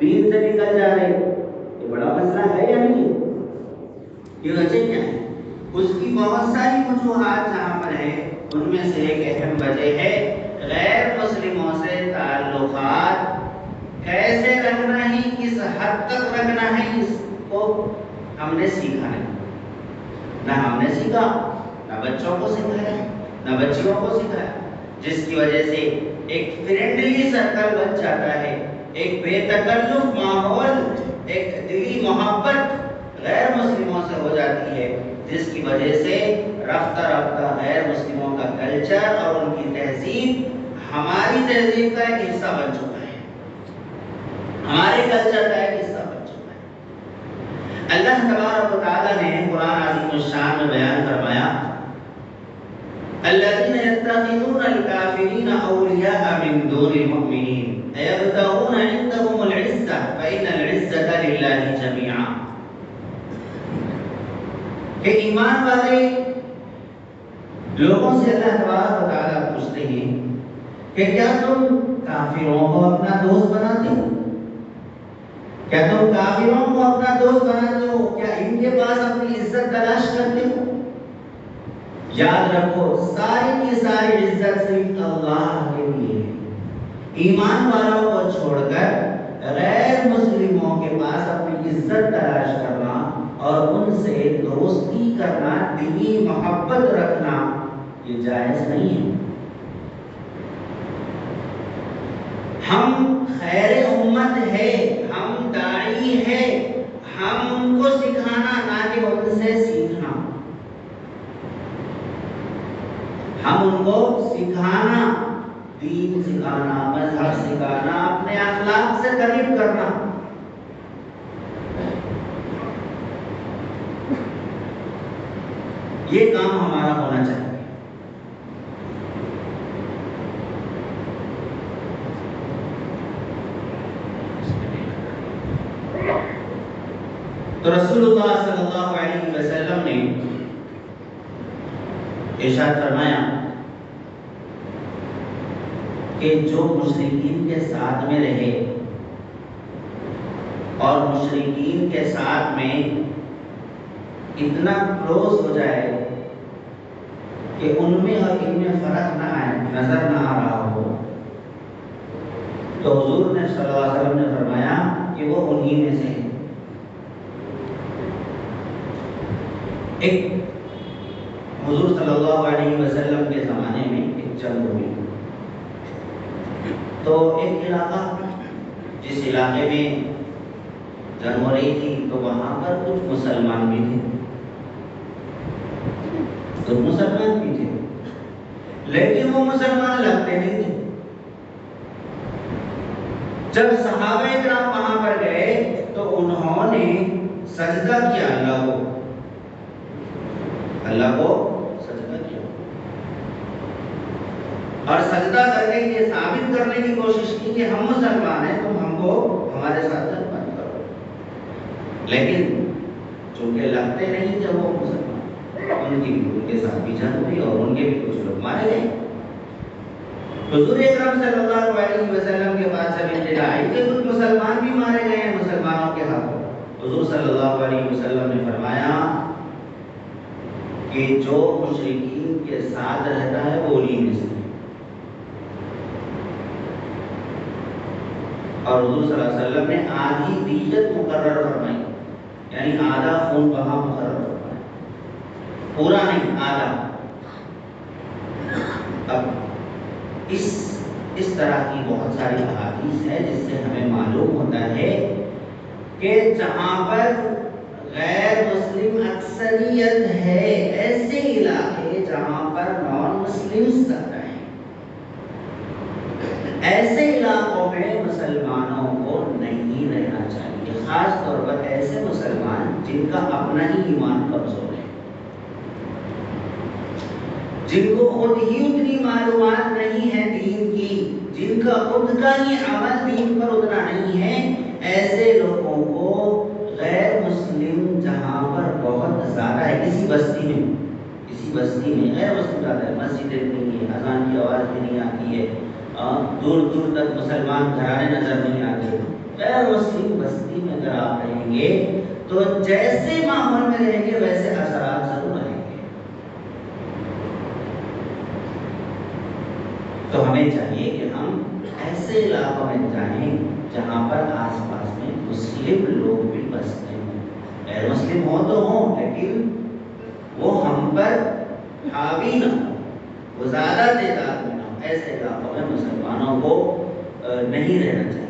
دین سے نکل جا رہے ہو، یہ بڑا مسئلہ ہے یا نہیں؟ یہ وجہ کیا ہے؟ اس کی بہت ساری وجوہات جہاں پر ہے، ان میں سے ایک اہم وجہ ہے غیر مسلموں سے تعلقات کیسے رکھنا ہے، کس حد تک رکھنا ہے، اس کو ہم نے سیکھا نہیں۔ نہ ہم نے سیکھا، نہ بچوں کو سکھایا، نہ بچیوں کو سکھایا، جس کی وجہ سے ایک فرینڈلی سرکل بن جاتا ہے، ایک بے تکلف ماحول، ایک دلی محبت غیر مسلموں سے ہو جاتی ہے، جس کی وجہ سے رفتہ رفتہ غیر مسلموں کا کلچر اور ان کی تہذیب ہماری تہذیب کا ایک حصہ بن چکا ہے، ہمارے کلچر کا ایک حصہ بن چکا ہے۔ اللہ تبارک و تعالیٰ نے قرآن عظیم الشان میں بیان فرمایا الذين يتخذون الكافرين أولياء من دون المؤمنين أيبتغون عندهم العزة فإن العزة لله جميعا، کہ ایمان والے لوگوں سے اللہ تبارک و تعالیٰ پوچھتے ہیں کہ کیا تم کافروں کو اپنا دوست بناتے ہو؟ کیا تم کافروں کو اپنا دوست بناتے ہو؟ کیا ان کے پاس اپنی عزت تلاش کرتے ہو؟ یاد رکھو ساری کی ساری عزت صرف اللہ کے لیے ہے۔ ایمان والوں کو چھوڑ کر غیر مسلموں کے پاس اپنی عزت تلاش کرنا اور ان سے دوستی کرنا، دلی محبت رکھنا، یہ جائز نہیں ہے۔ ہم خیر امت ہے، ہم داعی ہے، ہم ان کو سکھانا نہ کہ ان سے سیکھنا۔ ہم ان کو سکھانا، دین سکھانا، مذہب سکھانا، اپنے اخلاق سے قریب کرنا۔ یہ کام ہمارا ہونا چاہیے۔ تو رسول اللہ صلی اللہ علیہ وسلم نے ارشاد فرمایا کہ جو مشرکین کے ساتھ میں رہے اور مشرکین کے ساتھ میں اتنا کلوز ہو جائے کہ ان میں اور ان میں فرق نہ آئے، نظر نہ آ رہا ہو، تو حضور نے صلی اللہ علیہ وسلم نے فرمایا کہ وہ انہی میں سے ہیں۔ ایک حضور صلی اللہ علیہ وسلم کے زمانے میں ایک جنگ ہوئی، تو ایک علاقہ، جس علاقے میں جنگ ہو رہی تھی، تو وہاں پر کچھ مسلمان بھی تھے، کچھ مسلمان بھی تھے، لیکن وہ مسلمان لگتے نہیں تھے۔ جب صحابہ کرام وہاں پر گئے تو انہوں نے سجدہ کیا اللہ کو سجدہ کیا، اور سجدہ کر کے یہ ثابت کرنے کی کوشش کی کہ ہم مسلمان ہیں، تم ہم کو ہمارے ساتھ جنگ مت کرو، لیکن چونکہ لگتے نہیں تھے وہ مسلمان، ان کے ساتھ بھی جنگ ہوئی اور ان کے بھی کچھ لوگ مارے گئے۔ حضور اکرم صلی اللہ علیہ وسلم کے پاس جب اطلاع آئی کہ کچھ مسلمان بھی مارے گئے ہیں مسلمانوں کے ہاتھوں، حضور صلی اللہ علیہ وسلم نے فرمایا کہ جو مشرکین کے ساتھ رہتا ہے وہ انہی میں سے ہے، اور حضور صلی اللہ علیہ وسلم نے آدھی دیت مقرر فرمائی، یعنی آدھا خون بہا مقرر فرمایا، پورا نہیں، آدھا۔ اب اس طرح کی بہت ساری احادیث ہے جس سے ہمیں معلوم ہوتا ہے کہ جہاں پر غیر مسلم اکثریت ہے، ایسے علاقے جہاں پر نان مسلم زیادہ ہیں، ایسے علاقوں میں مسلمانوں کو نہیں رہنا چاہیے، خاص طور پر ایسے مسلمان جن کا اپنا ہی ایمان کمزور ہے، جن کو خود ہی اتنی معلومات نہیں ہے دین کی، جن کا خود کا ہی عمل دین پر اتنا نہیں ہے، ایسے لوگوں کو غیر مسلم جہاں پر بہت زیادہ ہے، کسی بستی میں غیر مسلم زیادہ ہے، مسجدیں نہیں ہے، اذان کی آواز بھی نہیں آتی ہے، دور دور تک مسلمان گھرانے نظر نہیں آتے، غیر مسلم بستی میں اگر آپ رہیں گے تو جیسے ماحول میں رہیں گے ویسے اثرات ضرور رہیں گے. تو ہمیں چاہیے کہ ہم ایسے علاقوں میں جائیں جہاں پر آس پاس میں مسلم لوگ بھی بستے ہیں. غیر مسلم ہو تو ہوں لیکن وہ ہم پر حاوی نہ ہو، وہ زیادہ تعداد میں نہ ہو. ایسے علاقوں میں مسلمانوں کو نہیں رہنا چاہیے.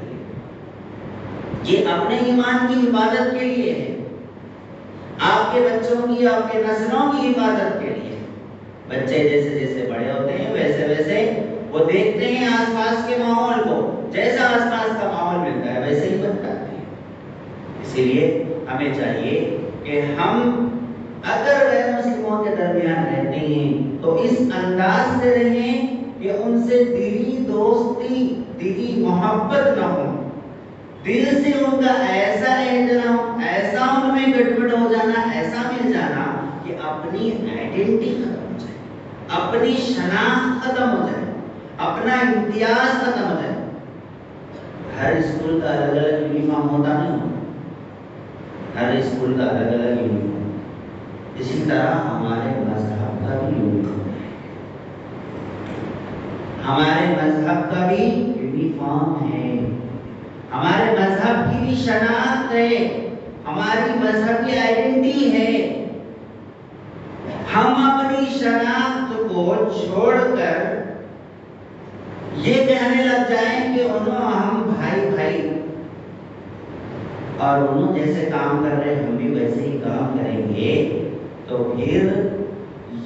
یہ اپنے ایمان کی حفاظت کے لیے ہے، آپ کے بچوں کی، آپ کے نسلوں کی حفاظت کے لیے. بچے جیسے جیسے بڑے ہوتے ہیں ویسے ویسے وہ دیکھتے ہیں آس پاس کے ماحول کو، جیسا آس پاس کا ماحول ملتا ہے ویسے ہی بن جاتے ہیں. اسی لیے ہمیں چاہیے کہ ہم اگر غیر مسلموں کے درمیان رہتے ہیں تو اس انداز سے رہیں کہ ان سے دلی دوستی، دلی محبت نہ ہو. دل سے ان کا ایسا احترام، ایسا ان میں گڑبڑ ہو جانا، ایسا مل جانا کہ اپنی آئیڈینٹی ختم ہو جائے، اپنی شناخت ختم ہو جائے، اپنا امتیاز ختم ہو جائے. ہر اسکول کا الگ الگ یونیفارم ہوتا نہیں ہوتا، ہر اسکول کا الگ الگ یونیفارم. اسی طرح ہمارے مذہب کا بھی یونیفارم ہے، ہمارے مذہب کا بھی یونیفارم ہے، ہمارے مذہب کی بھی شناخت ہے، ہماری مذہب کی آئیڈینٹی ہے. ہم اپنی شناخت کو چھوڑ کر یہ کہنے لگ جائیں کہ ہم بھائی بھائی اور انہوں جیسے کام کر رہے ہم بھی ویسے ہی کام کریں گے، تو پھر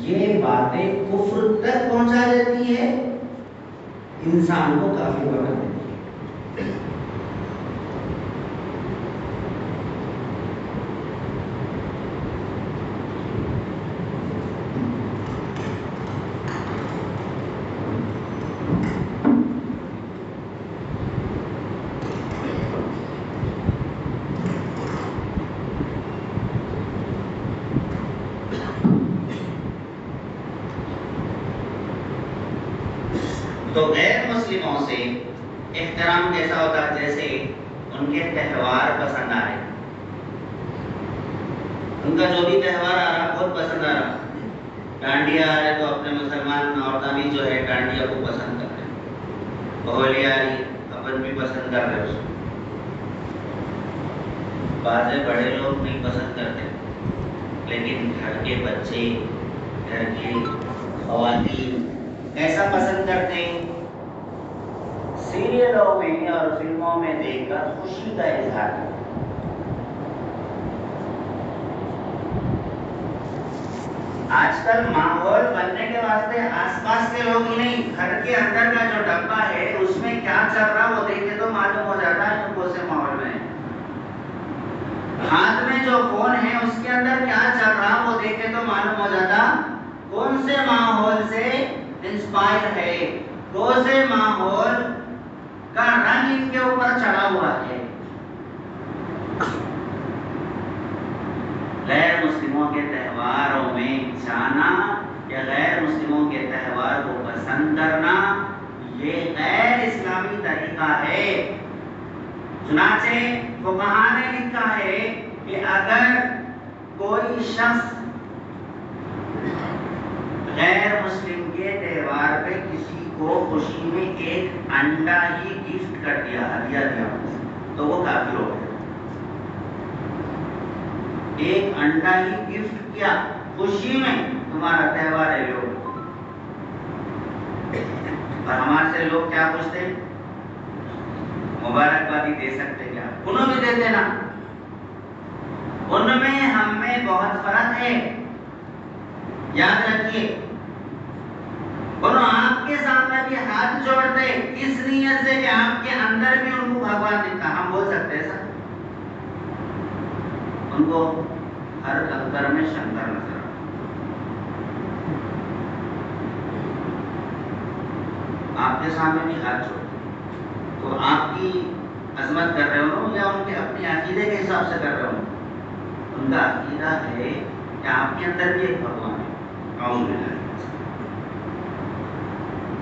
یہ باتیں کفر تک پہنچا دیتی ہے، انسان کو کافی بنا دیتی ہے. تو غیر مسلموں سے احترام کیسا ہوتا ہے؟ جیسے ان کے تہوار پسند آ رہے، ان کا جو بھی تہوار آ رہا بہت پسند آ رہا. ڈانڈیا آ رہے تو اپنے مسلمان عورتیں بھی جو ہے ڈانڈیا کو پسند کر رہے، ہولی آ رہی اپن بھی پسند کر رہے. اس کو بعض بڑے لوگ نہیں پسند کرتے، لیکن گھر کے بچے، گھر کی خواتین ایسا پسند کرتے ہیں. سیریلوں میں اور فلموں میں دیکھ کر خوشی کا اظہار کرتے. آج کل ماحول بننے کے واسطے آس پاس کے لوگ ہی نہیں، گھر کے اندر کا جو ڈبہ ہے اس میں کیا چل رہا وہ دیکھ کے تو معلوم ہو جاتا ہے کون سے ماحول میں. ہاتھ میں جو فون ہے اس کے اندر کیا چل رہا وہ دیکھ کے تو معلوم ہو جاتا کون سے ماحول سے انسپائر ہے، کون سے ماحول کا رنگ ان کے اوپر چڑھا ہوا ہے. غیر مسلموں کے تہواروں میں جانا یا غیر مسلموں کے تہوار کو پسند کرنا یہ غیر اسلامی طریقہ ہے. چنانچہ فقہاء نے لکھا ہے کہ اگر کوئی شخص غیر مسلم کے تہوار پہ کسی کو خوشی میں ایک انڈا ہی گفٹ کر دیا، ہدیہ دیا، تو وہ کافر ہو گیا. ایک انڈا ہی گفٹ کیا خوشی میں، تمہارا تہوار ہے لوگ. اور ہمارے سے لوگ کیا پوچھتے ہیں؟ مبارکبادی دے سکتے کیا؟ انہوں بھی دیتے نا. ان میں ہم میں بہت فرق ہے، یاد رکھیے. اور آپ کے سامنے بھی ہاتھ جوڑتے اس نیت سے کہ آپ کے اندر بھی ان کو بھگوان دکھتا. ہم بول سکتے ہیں سر ان کو ہر کنکر میں شنکر نظر آتا. آپ کے سامنے بھی ہاتھ جوڑتے تو آپ کی عظمت کر رہے ہو یا ان کے اپنے عقیدے کے حساب سے کر رہے ہو؟ ان کا عقیدہ ہے کہ آپ کے اندر بھی ایک بھگوان ہے.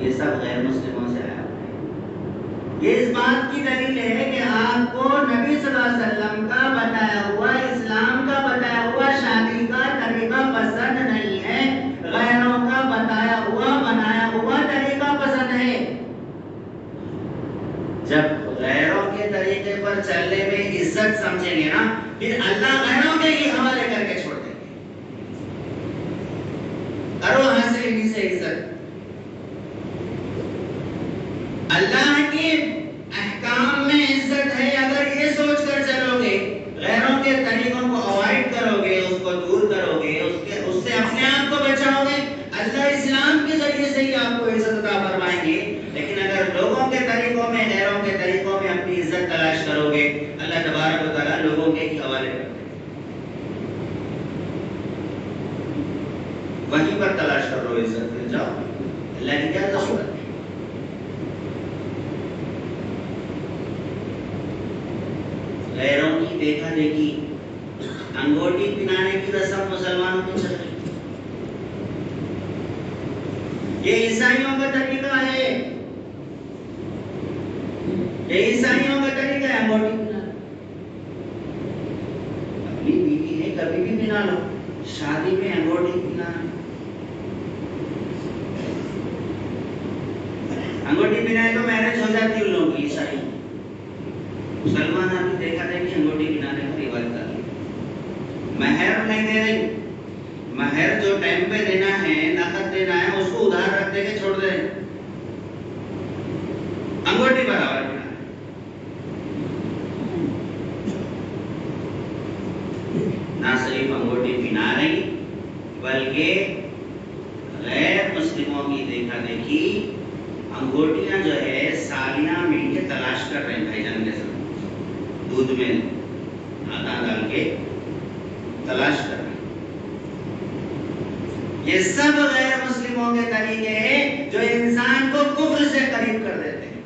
یہ سب غیر مسلموں سے آیا ہے۔ یہ اس بات کی دلیل ہے کہ آپ کو نبی صلی اللہ علیہ وسلم کا بتایا ہوا، اسلام کا بتایا ہوا شادی کا طریقہ پسند نہیں ہے، غیروں کا بتایا ہوا بنایا ہوا طریقہ پسند ہے۔ جب غیروں کے طریقے پر چلنے میں عزت سمجھیں گے نا، پھر اللہ غیروں کے ہی حوالے کر کے چھوڑ دیں گے۔ کرو حاصل انہیں سے عزت۔ اللہ کے احکام میں عزت ہے اگر یہ سوچ کر چلو گے، غیروں کے طریقوں کو اوائڈ کرو گے، اس کو دور کرو گے، اس سے اپنے آپ کو بچاؤ گے، اللہ اسلام کے ذریعے سے ہی آپ کو عزت عطا فرمائیں گے۔ لیکن اگر لوگوں کے طریقوں میں، غیروں کے طریقوں میں اپنی عزت تلاش کرو گے، اللہ تبارک و تعالیٰ لوگوں کے ہی حوالے کر دے گا۔ وہیں پر تلاش کرو عزت، مل جاؤ، اللہ کی کیا ضرورت ہے۔ غیروں کی دیکھا دیکھی، انگوٹھی پہنانے کی رسم مسلمانوں میں چل رہی ہے، یہ عیسائیوں کا طریقہ ہے، یہ عیسائیوں کا طریقہ ہے انگوٹھی پہنانا۔ اپنی بیوی ہے کبھی بھی پہنا لو، شادی میں انگوٹھی پہنانا، انگوٹھی پہنائے تو میرج ہو جاتی ان لوگوں کی، عیسائی مسلمان ابھی دیکھا جائے کہ انگوٹھی پہنانے کا رواج کر لیا۔ مہر نہیں دے رہی، مہر جو ٹائم پہ دینا ہے، نقد دینا ہے، اس کو ادھار رکھ دے کے چھوڑ دے رہے، انگوٹھی برابر پہنا ہے۔ نہ صرف انگوٹھی پہنا رہی بلکہ غیر مسلموں کی دیکھا دیکھی انگوٹیاں جو ہے سالیاں مل کے تلاش کر رہے ہیں بھائی جان کے ساتھ، دودھ میں آٹا ڈال کے تلاش کر رہے ہیں۔ یہ سب غیر مسلموں کے طریقے ہیں جو انسان کو کفر سے قریب کر دیتے ہیں۔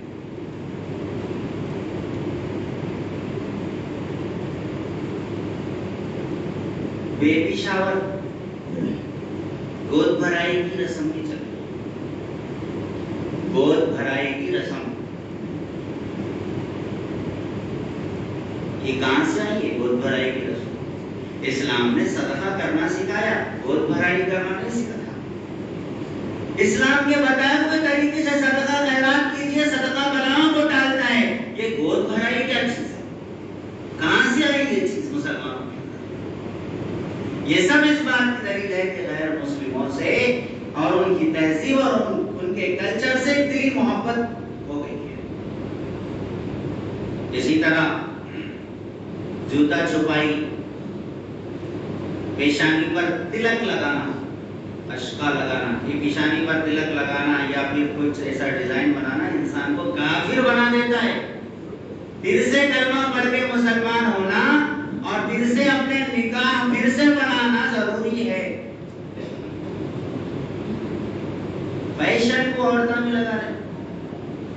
بیبی شاور، گود بھرائی کی رسم کی چل رہی ہے، گود بھرائی کی رسم یہ کہاں سے آئی ہے؟ گود بھرائی کی رسم اسلام نے صدقہ کرنا سکھایا، گود بھرائی کرنا نہیں سکھایا۔ اسلام کے بتائے ہوئے طریقے سے صدقہ خیرات کیجیے، صدقہ بلاؤں کو ٹالتا ہے، یہ گود بھرائی کیا چیز ہے؟ کہاں سے آئی یہ چیز مسلمانوں کے اندر؟ یہ سب اس بات کی دلیل ہے کہ غیر مسلموں سے اور ان کی تہذیب اور ان کے کلچر سے دلی محبت ہو گئی ہے۔ اسی طرح جوتا چھپائی، پیشانی پر تلک لگانا، اشکا لگانا، یہ پیشانی پر تلک لگانا یا پھر کچھ ایسا ڈیزائن بنانا انسان کو کافر بنا دیتا ہے۔ پھر سے کلمہ پڑھ کے مسلمان ہونا اور پھر سے اپنے نکاح پھر سے بنانا ضروری ہے۔ فیشن کو عورتوں میں لگا رہے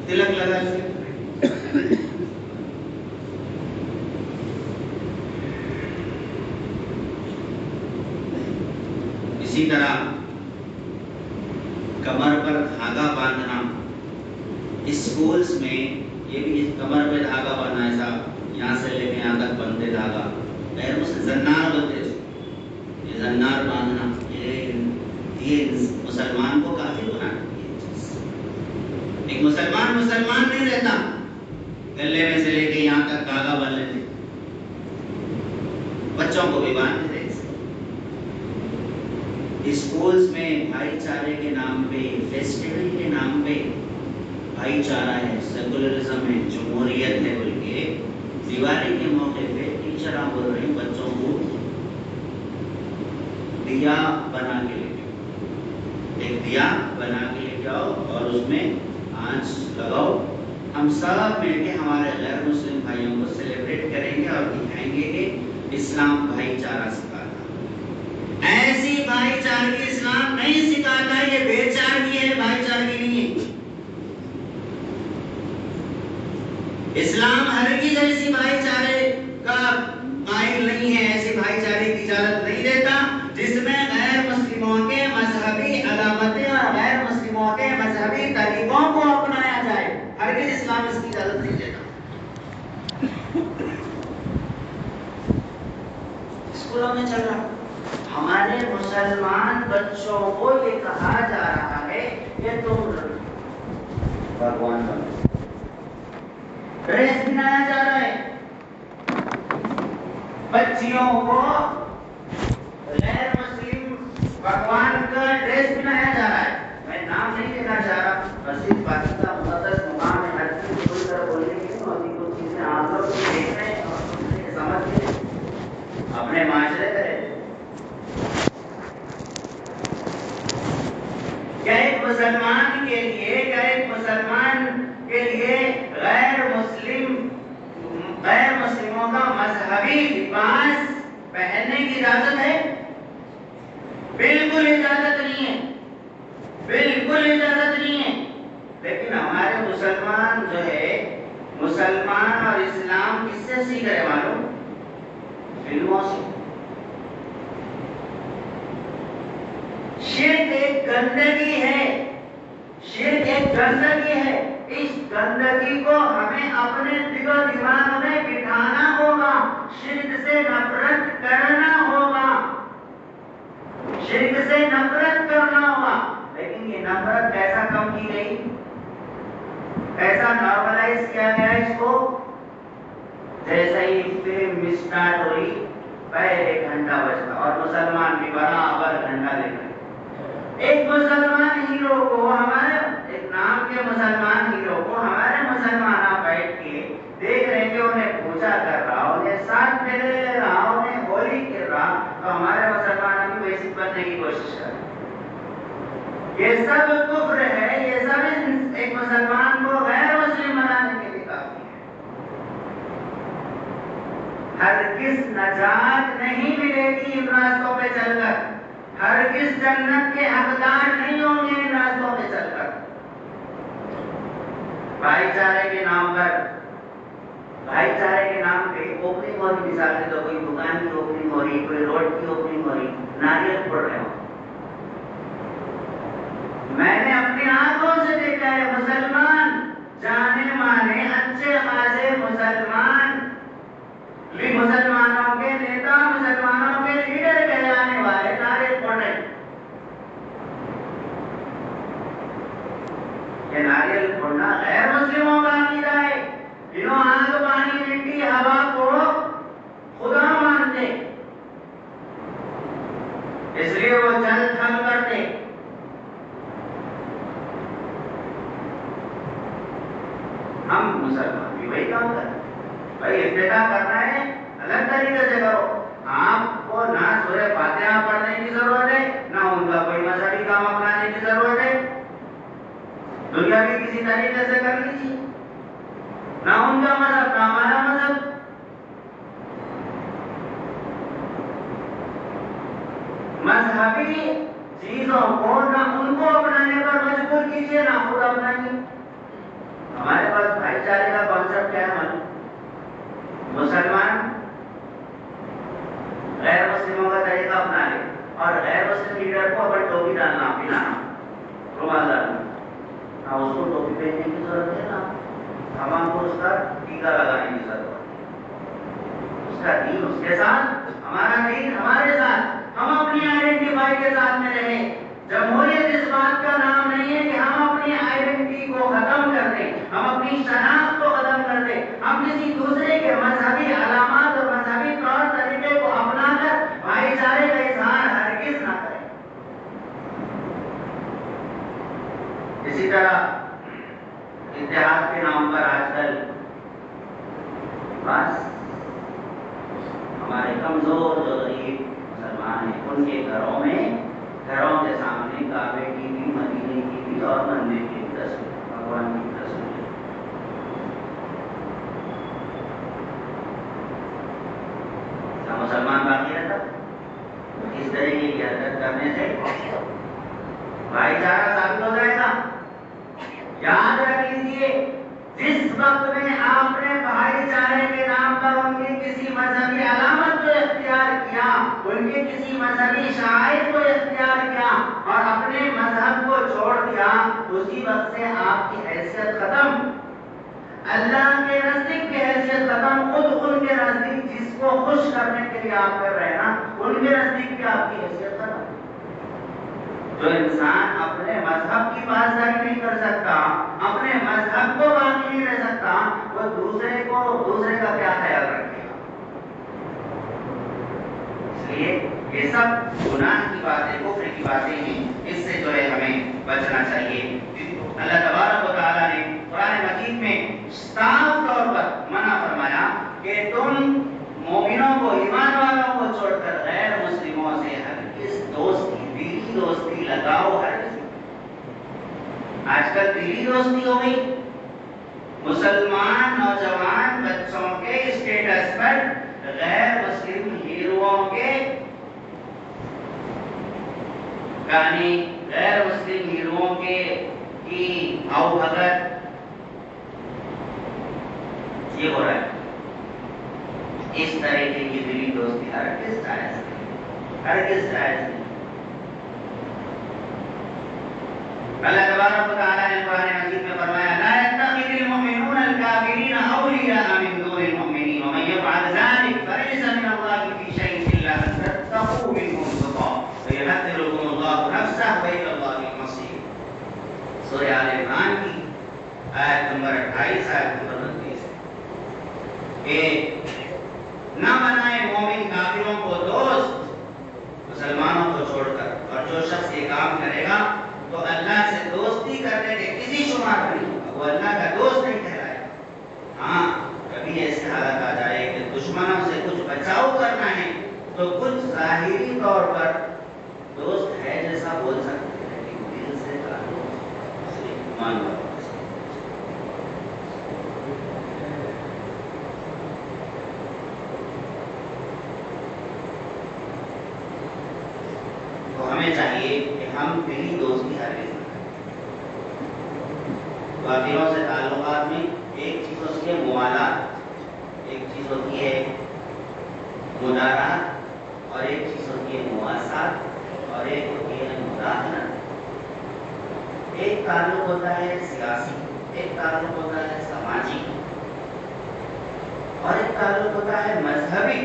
تلک لگا رہے۔ اسی طرح کمر پر دھاگا باندھنا، اسکولز میں یہ بھی کمر پہ دھاگا باندھنا، ایسا یہاں سے لے کے یہاں تک بندھتے دھاگا، غیر مسلم زنار بنتے، یہ زنار باندھنا یہ مسلمان کو کافر بنانا۔ ایک مسلمان نہیں رہتا، گلے میں سے لے کے یہاں تک دھاگا باندھ لیتے، بچوں کو بھی باندھ دیتے۔ اسکولز میں بھائی چارے کے نام پہ، فیسٹیول کے نام پہ بھائی چارہ ہے، سیکولرزم ہے، جمہوریت ہے بول کے دیوالی کے موقع پہ ٹیچر آپ بول رہے ہیں بچوں کو دیا بنا کے لے جاؤ، ایک دیا بنا کے لے جاؤ اور اس میں آنچ لگاؤ، ہم سب مل کے ہمارے غیر مسلم بھائیوں کو سیلیبریٹ کریں گے اور دکھائیں گے کہ اسلام بھائی چارہ سکھاتا۔ ایسی بھائی چارگی اسلام نہیں سکھاتا، یہ بے چارگی ہے، بھائی چارگی نہیں ہے۔ اسلام ہرگز ایسی بھائی چارے کا قائل نہیں ہے، ایسی بھائی چارے کی اجازت نہیں دیتا جس میں غیر مسلموں کے مذہبی علامتیں اور غیر مسلموں کے مذہبی طریقے اسکولوں میں چل رہا. ہمارے مسلمان بچوں کو یہ کہا جا رہا ہے کہ تم بھگوان بنو. ڈریس بنایا جا رہا ہے بچیوں کو، غیر مسلم بھگوان کا ڈریس بنایا جا رہا ہے. میں نام نہیں لینا چاہ رہا، بس اس بات کا مقدس مقام ہے. ہر چیز پوری طرح بولنے کے لیے اور کچھ چیزیں آپ لوگ دیکھ رہے ہیں اور سمجھ کے اپنے معاشرے کرے. کیا ایک مسلمان کے لیے غیر مسلموں کا مذہبی لباس پہننے کی اجازت ہے؟ بالکل اجازت نہیں ہے، بالکل اجازت نہیں ہے. لیکن ہمارے مسلمان جو ہے، مسلمان اور اسلام کس سے سیکھ رہے معلوم؟ فلموں سے. شرک ایک گندگی ہے، شرک ایک گندگی ہے. اس گندگی کو ہمیں اپنے دل و دماغ میں بٹھانا ہوگا. شرک سے نفرت کرنا ہوگا، شرک سے نفرت کرنا ہوگا. لیکن یہ نفرت کیسا کم کی گئی، کیسا نارملائز کیا گیا اس کو؟ جیسے ہی فلم اسٹارٹ ہوئی پہلے گھنٹہ بجتا اور مسلمان بھی برابر گھنٹہ دیکھ رہے. ایک مسلمان ہیرو کو، ہمارے ایک نام کے مسلمان ہیرو کو ہمارے مسلمان بیٹھ کے دیکھ رہے کہ انہیں پوجا کر رہا، انہیں ساتھ میں لے رہا، انہیں ہولی کر رہا، تو ہمارے مسلمان بھی ویسی بننے کی کوشش کر رہے. یہ سب کفر ہے، یہ سب ایک مسلمان کو غیر مسلم بنانے کے لیے کافی ہے. ہرگز نجات نہیں ملے گی ان راستوں پہ چل کر، ہرگز جنت کے حقدار نہیں ہوں گے ان راستوں پہ چل کر. بھائی چارے کے نام پر، بھائی چارے کے نام پہ اوپننگ ہو رہی، مثال سے تو کوئی دکان کی اوپننگ ہو رہی، کوئی روڈ کی اوپننگ ہو رہی، ناریل پھوڑ رہے ہو. میں نے اپنی آنکھوں سے دیکھا ہے مسلمان، جانے مانے اچھے خاصے مسلمان، مسلمانوں کے نیتا، مسلمانوں کے لیڈر کہلانے والے ناریل پھوڑ رہے. یہ ناریل پھوڑنا غیر مسلموں کا عقیدہ ہے. جنہوں آگ پانی مٹی ہوا کو خدا مانتے، اس لیے وہ چل تھل کرتے. ہم مسلمان بھی وہی کام کرتے. بھائی افتتاح کرنا ہے الگ طریقے سے کرو. آپ کو نہ سورہ فاتحہ پڑھنے کی ضرورت ہے، نہ ان کا کوئی مذہبی کام اپنانے کی ضرورت ہے. دنیا بھی کسی طریقے سے کر لیجیے، نہ ان کا مذہب نہ ہمارا مذہب. مذہبی چیزوں کو نہ ان کو اپنانے پر مجبور کیجیے، نہ خود اپنائیے. ہمارے پاس بھائی چارے کا کانسیپٹ کیا ہے؟ مسلمان غیر مسلموں کا طریقہ اپنا لے اور غیر مسلم لیڈر کو اپنی ٹوپی ڈالنا، پہنانا، رومال ڈالنا. نہ اس کو ٹوپی پہننے کی ضرورت ہے، نہ ہم کو اس کا ٹیکا لگانے کی ضرورت ہے. اس کا دین اس کے ساتھ، ہمارا دین ہمارے ساتھ. ہم اپنی آئیڈینٹیفائی کے ساتھ میں رہیں. جمہوریت اس بات کا نام نہیں ہے کہ ہم اپنی آئیڈینٹی کو ختم کر دیں، ہم اپنی شناخت کو ختم کر دیں، ہم کسی دوسرے کے مذہبی علامات اور مذہبی طور طریقے کو اپنا کر بھائی چارے کا اظہار ہرگز نہ کریں. اسی طرح اتحاد کے نام پر آج کل بس ہمارے کمزور جو غریب مسلمان ہیں ان کے گھروں کے سامنے کعبے کی بھی، مدینے کی بھی اور مندر کی بھی تصویر، بھگوان کی تصویر. کیا مسلمان باقی رہتا؟ اس طریقے کی حرکت کرنے سے بھائی چارہ ثابت ہو جائے گا. یاد رکھ لیجیے، جس وقت میں آپ نے بھائی چارے کے نام پر ان کی کسی مذہبی علامت کو اختیار کیا، ان کے کسی مذہبی شاعر کو اختیار کیا اور اپنے مذہب کو چھوڑ دیا، اسی وقت سے آپ کی حیثیت ختم. اللہ کے نزدیک کی حیثیت ختم، خود ان کے نزدیک جس کو خوش کرنے کے لیے آپ کر رہے ہیں نا، ان کے نزدیک کی آپ کی حیثیت ختم۔ جو انسان اپنے مذہب کی پاسداری نہیں کر سکتا، اپنے مذہب کو باقی نہیں رہ سکتا، وہ دوسرے کا کیا خیال رکھے گا؟ اس لیے یہ سب گناہ کی باتیں، کفر کی باتیں ہیں، اس سے جو ہے ہمیں بچنا چاہیے۔ اللہ تبارک و تعالیٰ نے قرآن مجید میں صاف طور پر منع فرمایا کہ تم مومنوں کو، ایمان والوں کو چھوڑ کر غیر مسلموں سے ہرگز دوستی، دلی دوستی لگاؤ ہرگز۔ آج کل دلی دوستی ہو گئی، مسلمان نوجوان بچوں کے اسٹیٹس پر غیر مسلم ہیروؤں کے گانے، غیر مسلم ہیروؤں کے کی آؤ بھگت، یہ ہو رہا ہے۔ اس طرح کی دلی دوستی ہرگز جائز نہیں، ہرگز جائز نہیں۔ اللہ تبارک و تعالیٰ نے قرآن مجید میں فرمایا لا يتخذ المؤمنون الكافرين أولياء من دون المؤمنين ومن يفعل ذلك فليس من الله في شيء إلا أن تتقوا منهم تقاه ويحذركم الله نفسه وإلى الله المصير۔ سورہ آل عمران کی آیت نمبر 28 آیت نمبر 29 کہ نہ بنائے مومن کافروں کو دوست مسلمانوں کو چھوڑ کر، اور جو شخص یہ کام کرے گا تو اللہ سے دوستی کرنے کے کسی شمار نہیں ہوگا، وہ اللہ کا دوست نہیں کہلائے گا۔ ہاں کبھی ایسے حالت آ جائے کہ دشمنوں سے کچھ بچاؤ کرنا ہے تو کچھ ظاہری طور پر دوست ہے جیسا بول سکتے ہیں، لیکن دل سے مان لو۔ تو ہمیں چاہیے کہ ہم دلی دوستی ہرگز نہ کریں۔ کافروں سے تعلقات میں ایک چیز ہوتی ہے موالات، ایک چیز ہوتی ہے مدارات، اور ایک چیز ہوتی ہے مواسات، اور ایک ہوتی ہے مداخلت۔ ایک تعلق ہوتا ہے سیاسی، ایک تعلق ہوتا ہے سماجی، اور ایک تعلق ہوتا ہے مذہبی۔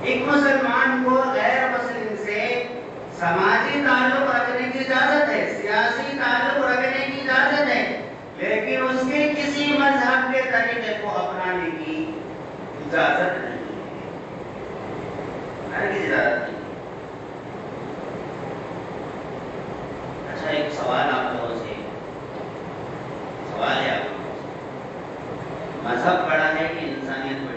ایک مسلمان کو غیر مسلم سے سماجی تعلق رکھنے کی اجازت ہے، سیاسی تعلق رکھنے کی اجازت ہے، لیکن اس کے کسی مذہب کے طریقے کو اپنانے کی اجازت نہیں ہے، ہرگز اجازت نہیں۔ اچھا ایک سوال آپ لوگوں سے، سوال ہے آپ لوگوں سے، مذہب بڑا ہے کہ انسانیت بڑی؟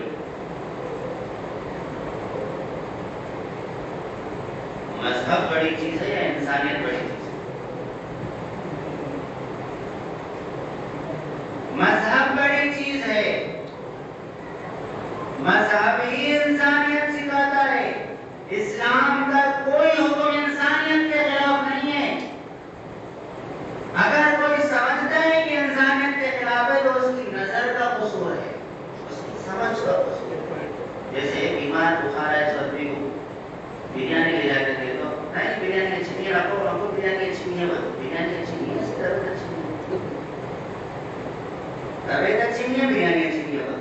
مذہب بڑی چیز ہے یا انسانیت بڑی چیز ہے؟ مذہب بڑی چیز ہے، مذہب ہی انسانیت سکھاتا ہے۔ اسلام کا کوئی حکم انسانیت کے خلاف نہیں ہے۔ اگر کوئی سمجھتا ہے کہ انسانیت کے خلاف ہے تو اس کی نظر کا قصور ہے، اس کی سمجھ کا قصور ہے۔ جیسے بیمار بخار ہے، چودھری کو بریانی لے جا کے دے دو، نہیں بریانی اچھی نہیں ہے، رکھو بریانی اچھی نہیں ہے، بریانی اچھی نہیں ہے، طبیعت اچھی نہیں ہے، طبیعت اچھی نہیں ہے، بریانی اچھی نہیں ہے۔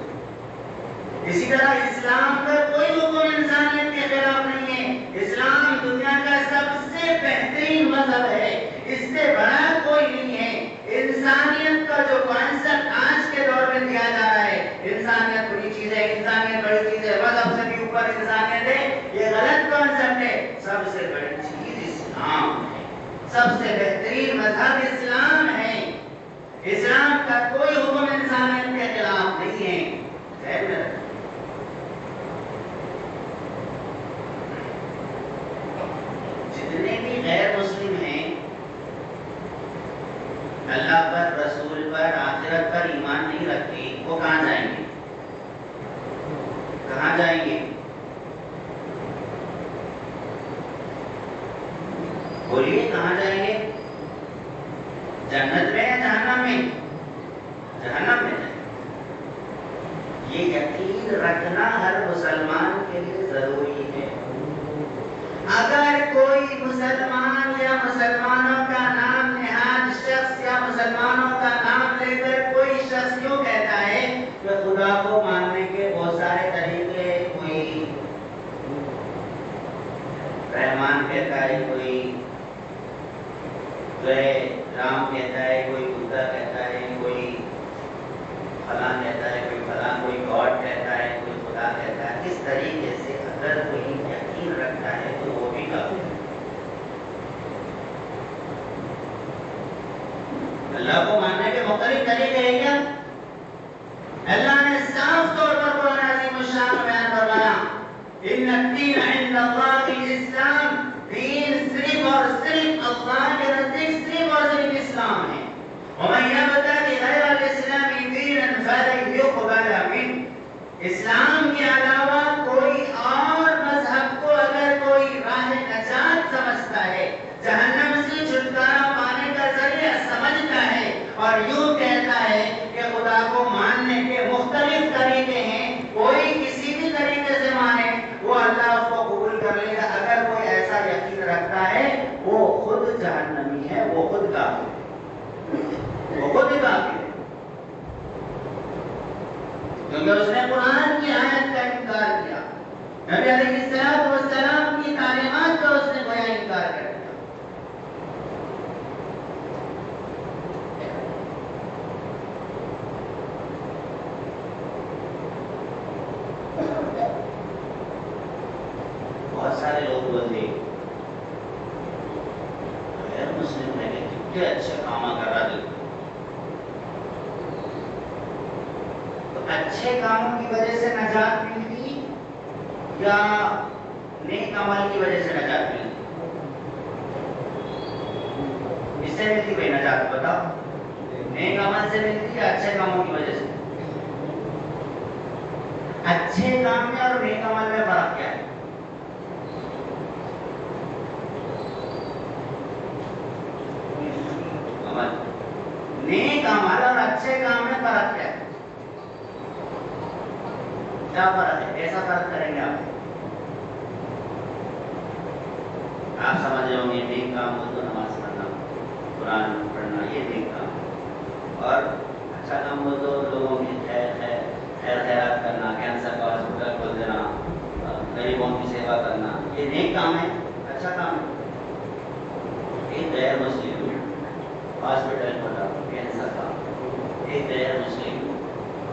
اسی طرح اسلام کا کوئی حکم انسانیت کے خلاف نہیں ہے۔ اسلام دنیا کا سب سے بہترین مذہب ہے، اس سے بڑا کوئی نہیں ہے۔ انسانیت کا جو کانسیپٹ آج کے دور میں دیا جا رہا ہے، انسانیت بڑی چیز ہے، انسانیت بڑی چیز ہے، مذہب سے بھی اوپر انسانیت ہے، یہ غلط کانسیپٹ ہے۔ سب سے بڑی چیز اسلام ہے، سب سے بہترین مذہب اسلام ہے۔ اسلام کا کوئی حکم انسانیت کے خلاف نہیں ہے۔ جتنے بھی غیر مسلم ہیں، اللہ پر، رسول پر، آخرت پر ایمان نہیں رکھتے، وہ کہاں جائیں گے؟ کہاں جائیں گے؟ بولیے کہاں جائیں گے؟ جنت میں یا جہنم میں؟ جہنم میں جائیں گے۔ یہ یقین رکھنا ہر مسلمان کے لیے ضروری ہے۔ اگر کوئی مسلمان یا مسلمانوں کا جو ہے رام کہتا ہے، کوئی بدھا کہتا ہے، کوئی فلاں کہتا ہے، کوئی فلاں، کوئی گاڈ کہتا ہے، کوئی خدا کہتا ہے. اس طریقے سے اگر کوئی یقین رکھتا ہے تو وہ بھی کافر ہے. اللہ کو ماننے کے مختلف طریقے ہیں کیا؟ اللہ نے صاف طور پر قرآن عظیم الشان میں بیان فرمایا ان الدین عند اللہ الاسلام، دین صرف اور صرف اللہ کے نزدیک صرف اور صرف اسلام ہے. ومن یبتغی غیر الاسلام دینا فلن یقبل منہ، اسلام کے علاوہ کوئی اور مذہب کو اگر کوئی راہ نجات سمجھتا ہے، جہنم سے چھٹکارا پانے کا ذریعہ سمجھتا ہے، اور یوں کہتا ہے کہ خدا کو ماننے کے مختلف طریقے ہیں، کوئی کسی بھی طریقے سے مانے وہ اللہ اس کو قبول کر لے گا. اگر کوئی ایسا یقین رکھتا ہے وہ خود جہنمی ہے، وہ خود کافر ہے، وہ خود کافر ہے، کیونکہ اس نے قرآن کی آیت کا انکار کیا، نبی علیہ السلام کی تعلیمات کا اس نے گویا انکار کر دیا. بہت سارے لوگ بولتے غیر مسلم ہے کہ کتنے اچھے کام کر رہا ہے. تو اچھے کاموں کی وجہ سے نجات ملتی یا نیک عمل کی وجہ سے نجات ملتی؟ اس سے ملتی کوئی نجات بتاؤ؟ نیک عمل سے ملتی یا اچھے کاموں کی وجہ سے؟ اچھے کام میں اور نیک عمل میں فرق کیا ہے؟ نیک عمل اور اچھے کام میں فرق کیا ہے؟ کیا فرق ہے؟ کیسا فرق کریں گے آپ؟ آپ سمجھ رہے ہوں گے نیک کام ہو تو نماز پڑھنا، قرآن پڑھنا، یہ نیک کام. اور اچھا کام ہو تو لوگوں کی خیر خیرات کرنا، کینسر کا ہاسپٹل کھول دینا، غریبوں کی سیوا کرنا، یہ نیک کام ہے، اچھا کام ہے. ایک غیر مسلم ہاسپٹل کھولا کینسر کا، ایک غیر مسلم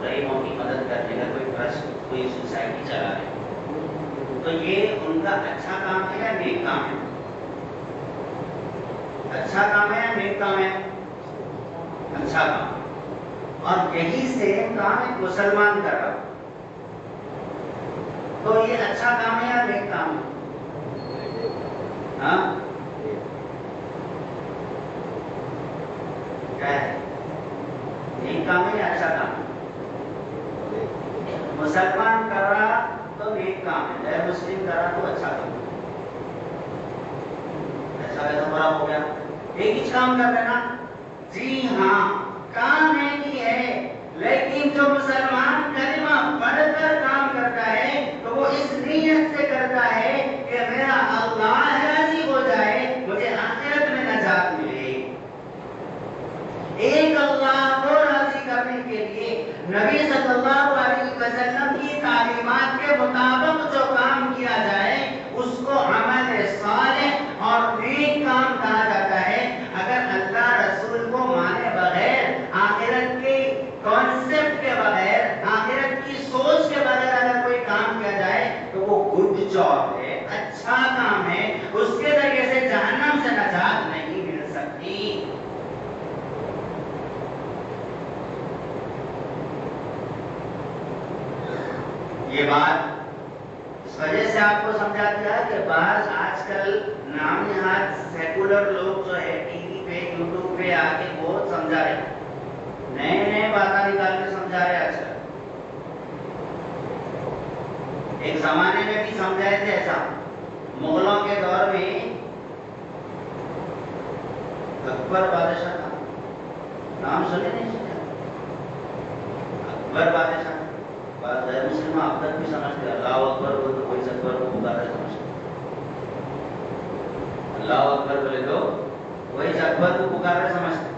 غریبوں کی مدد کرنے کا کوئی ٹرسٹ، کوئی سوسائٹی چلا رہے، تو یہ ان کا اچھا کام ہے یا نیک کام ہے؟ اچھا کام ہے یا نیک کام ہے؟ اچھا کام. اور یہی سیم کام ایک مسلمان کر رہا، تو یہ اچھا کام ہے یا نیک کام ہے؟ ہاں کیا ہے؟ نیک کام ہے یا اچھا کام ہے؟ مسلمان کر رہا تو نیک کام ہے، غیر مسلم کر رہا تو اچھا کام ہے. ایسا ویسا برا ہو گیا، ایک ہی کام کر لینا. جی ہاں کام ایک ہی ہے، لیکن جو مسلمان کلمہ پڑھ کر کام کرتا ہے تو وہ اس نیت سے کرتا ہے کہ میرا اللہ راضی ہو جائے، مجھے آخرت میں نجات ملے. ایک اللہ کو راضی کرنے کے لیے نبی صلی اللہ علیہ وسلم کی تعلیمات کے مطابق جو کام کیا جائے اس کو عمل صالح اور نیک کام کہا جاتا ہے. اگر اللہ رسول کو مانے بغیر، آخرت کے کانسیپٹ کے بغیر، آخرت کی سوچ کے بغیر اگر کوئی کام کیا جائے تو وہ گڈ جاب ہے، اچھا کام ہے، اس کے ذریعے سے جہنم سے نجات نہیں مل سکتی. یہ بات اس وجہ سے آپ کو سمجھا دیا کہ بعض آج کل نام نہاد سیکولر لوگ جو ہے ٹی وی پہ یوٹیوب پہ آ کے بہت سمجھا رہے، نئے باتیں نکال کے سمجھا رہے. آج کل ایک زمانے میں بھی سمجھائے تھے ایسا، مغلوں کے دور میں اکبر بادشاہ تھا، نام سنے نہیں سنے؟ اکبر بادشاہ، غیر مسلم اب تک بھی سمجھتے اللہ اکبر بولے تو کوئی اکبر کو پکارا سمجھتے، اللہ اکبر بولے تو کوئی اکبر کو پکارا سمجھتے.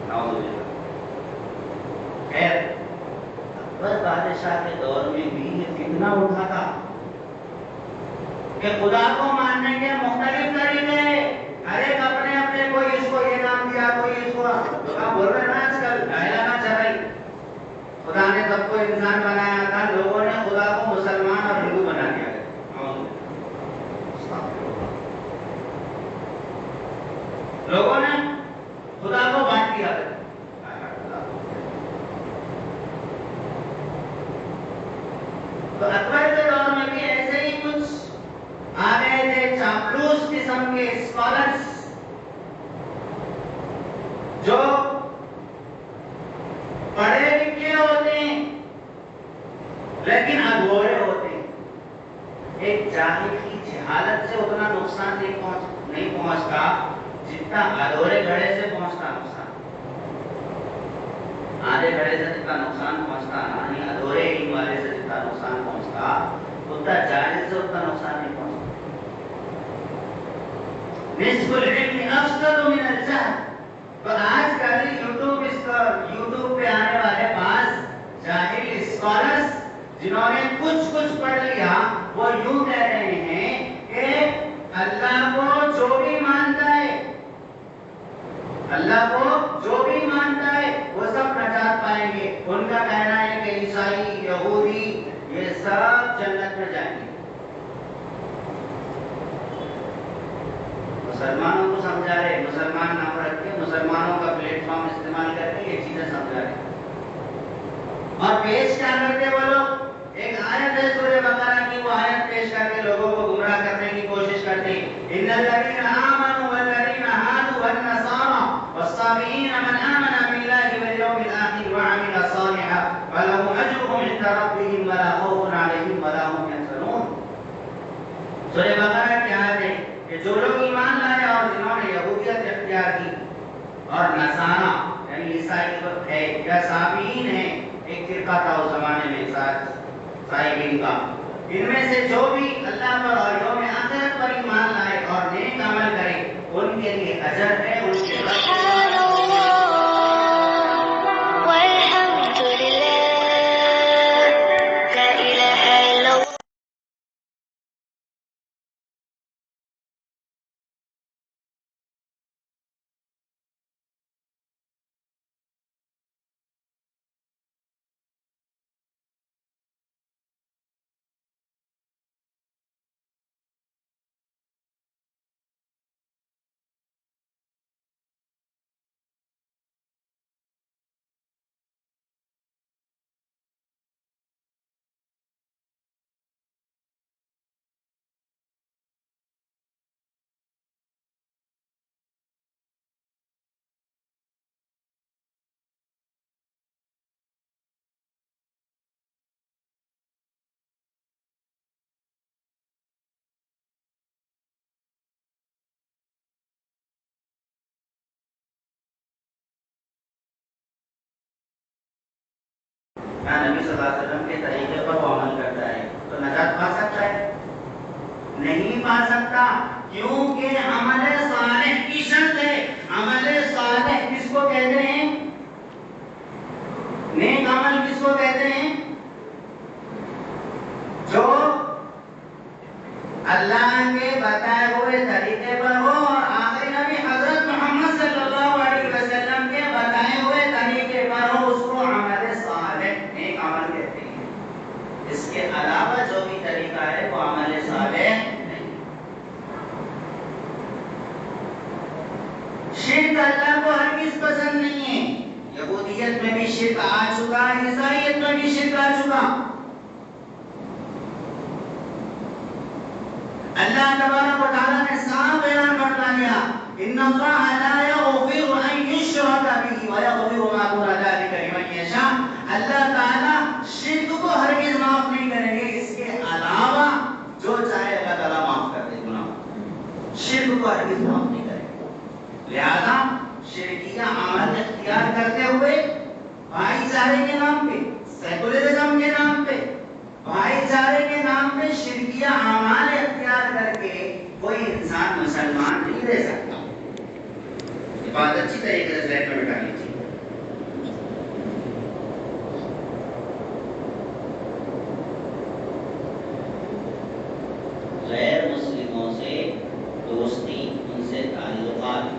نعوذ باللہ. خیر اکبر بادشاہ کے دور میں بھی یہ فتنہ اٹھا تھا کہ خدا کو ماننے کے مختلف طریقے، ہر ایک اپنے اپنے آپ بول رہے ہیں نا آج کل اعلانہ چل رہی خدا نے سب کو انسان بنایا تھا، لوگوں نے خدا کو مسلمان اور ہندو بنا دیا ہے۔ لوگوں نے خدا کو بانٹ دیا ہے۔ تو اکبر کے دور میں بھی ایسے ہی کچھ آ گئے تھے چاپلوس قسم کے اسکالرس جو پڑھے لکھے ہوتے ہیں لیکن ادھورے ہوتے ہیں۔ ایک جاہل کی جہالت سے اتنا نقصان نہیں پہنچتا جتنا ادھورے گھڑے سے پہنچتا نقصان۔ آدھے گھڑے سے جتنا نقصان پہنچتا نہیں ادھورے علم والے سے جتنا نقصان پہنچتا اتنا جاہل سے اتنا نقصان نہیں پہنچتا۔ نصف العلم افضل من الجہل۔ تو آج کل یوٹیوب پہ آنے والے پاس جاہل اسکالرس جنہوں نے کچھ پڑھ لیا وہ یوں کہہ رہے ہیں کہ اللہ کو جو بھی مانتا ہے، اللہ کو جو بھی مانتا ہے وہ سب نجات پائیں گے۔ ان کا کہنا ہے کہ عیسائی، یہودی یہ سب جنت میں جائیں گے۔ مسلمانوں کو سمجھا رہے، مسلمان نام رکھ کے مسلمانوں کا پلیٹ فارم استعمال کر کے یہ چیزیں سمجھا رہے اور پیش کیا کرتے وہ لوگ؟ ایک آیت ہے سورہ بقرہ کی، وہ آیت پیش کر کے لوگوں کو گمراہ کرنے کی کوشش کرتے ہیں۔ ان الذین آمنوا والذین ہادوا والنصارى والصابئین من آمن باللہ والیوم الآخر وعمل صالحا فلهم اجرهم عند ربهم ولا خوف علیہم ولا هم یحزنون۔ سورہ بقرہ کی آیت ہے کہ جو لوگ ایمان لائے اور جنہوں نے یہودیت اختیار کی اور نصارہ یعنی عیسائی ہے یا صابئین ہیں، ایک فرقہ تھا اس زمانے میں صائبین کا، ان میں سے جو بھی اللہ پر اور یوم آخرت پر ایمان لائے اور نیک عمل کرے ان کے لیے اجر ہے، ان کے سبحان اللہ والحمد للہ لا الہ الا اللہ۔ نبی صلی اللہ علیہ وسلم کے طریقے پر وہ عمل کرتا ہے تو نجات پا سکتا ہے؟ نہیں پا سکتا، کیونکہ عمل صالح کی شرط ہے۔ عمل صالح کس کو کہتے ہیں؟ نیک عمل کس کو کہتے ہیں؟ جو اللہ کے بتائے ہوئے طریقے پر ہو اور آخری نبی حضرت محمد صلی اللہ علیہ وسلم کے بتائے ہوئے طریقے پر ہو، اس کو عمل صالح نیک عمل کہتے ہیں۔ اس کے علاوہ جو بھی طریقہ ہے وہ عمل صالح نہیں۔ شرک اللہ کو ہرگز پسند نہیں ہے۔ یہودیت میں بھی شرک آ چکا، عیسائیت میں بھی شرک آ چکا۔ اللہ تبارک و تعالیٰ نے صاف بیان فرما دیا، ان اللہ لا یغفر ان یشرک بہ ویغفر ما دون ذلک لمن یشاء۔ اللہ تعالیٰ شرک کو ہرگز معاف نہیں کریں گے، اس کے علاوہ جو چاہے اللہ تعالیٰ معاف کر دے گناہ، شرک کو ہرگز معاف نہیں کریں گے۔ لہذا شرکیہ عمل اختیار کرتے ہوئے بھائی چارے کے نام پہ، سیکولرزم کے نام پہ، بھائی چارے کے نام پہ شرکیہ اعمال اختیار کر کے کوئی انسان مسلمان نہیں رہ سکتا۔ یہ بات اچھی طریقے سے ذہن میں بٹھا لیجیے۔ غیر مسلموں سے دوستی، ان سے تعلقات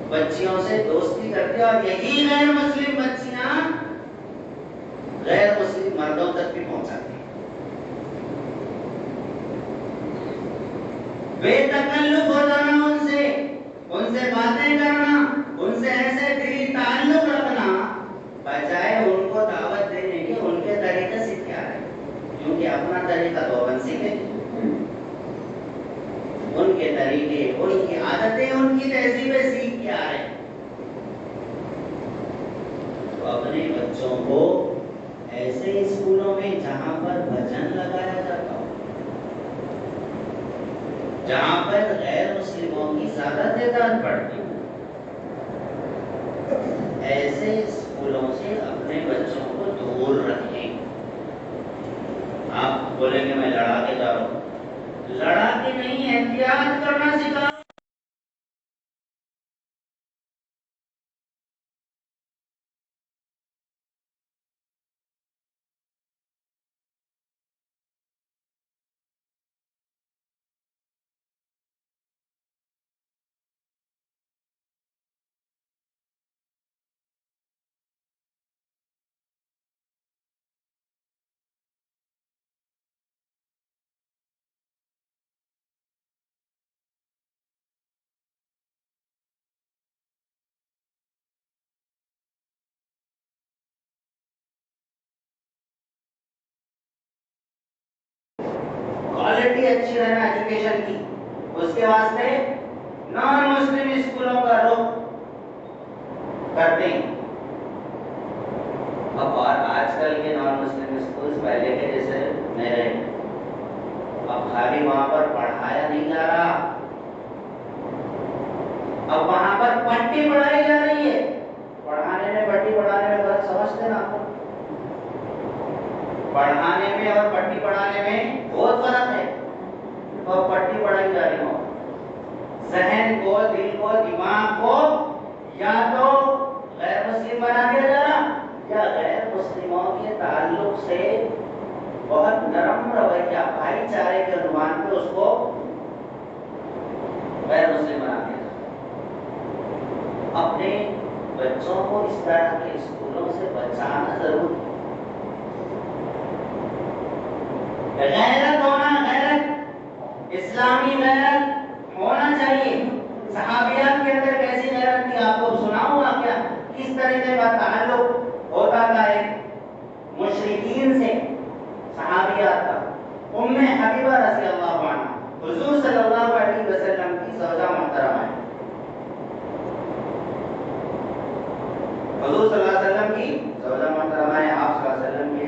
بچیوں سے دوستی کرتے اور یہی غیر مسلم بچیاں غیر مسلم مردوں تک بھی پہنچاتی ہیں. بے تکلف ہو جانا ان سے باتیں کرنا، ان سے ایسے دلی تعلق رکھنا، بجائے ان کو دعوت دینے کی ان کے طریقے سے کیا ہے، کیونکہ اپنا طریقہ تو بن سکے، ان کے طریقے، ان کی عادتیں، ان کی تہذیبیں سیکھ کے آ رہے ہیں. تو اپنے بچوں کو ایسے اسکولوں میں جہاں پر بھجن لگایا جاتا ہو، جہاں پر غیر مسلموں کی زیادہ تعداد پڑھتی ہو، ایسے اسکولوں سے اپنے بچوں کو دور رکھیں. آپ بولیں گے میں لڑا کے جا رہا ہوں، لڑا کے نہیں، احتیاط کرنا سکھاؤ. کوالٹی اچھی رہنا ایجوکیشن کی، اس کے واسطے نان مسلم اسکولوں کا رخ کرتے ہیں. اب اور آج کل کے نان مسلم اسکولز پہلے کے جیسے نہیں رہے. اب خالی وہاں پر پڑھایا نہیں جا رہا، اب وہاں پر پٹی پڑھائی جا رہی ہے. پڑھانے میں پٹی پڑھانے میں فرق سمجھتے نا؟ پڑھانے میں اور پٹی پڑھانے میں بہت فرق ہے. تو پٹی پڑھائی جا رہی ہو، ذہن کو، دل کو، دماغ کو یا تو غیر مسلم بنا دیا جا رہا، یا غیر مسلموں کے تعلق سے بہت نرم رویہ بھائی چارے کے عنوان پہ اس کو غیر مسلم بنا دیا جا رہا. اپنے بچوں کو اس طرح کے اسکولوں سے بچانا ضروری ہے. غیرت ہونا، غیرت اسلامی غیرت ہونا چاہیے. صحابیات کے اندر کیسی غیرت تھی آپ کو سناؤں گا کیا، کس طریقے کا تعلق ہوتا تھا ایک مشرکین سے صحابیات کا. ام حبیبہ رضی اللہ عنہ حضور صلی اللہ علیہ وسلم کی زوجہ محترمہ ہے. حضور صلی اللہ علیہ وسلم کی زوجہ محترمہ ہے، آپ صلی اللہ علیہ وسلم کے.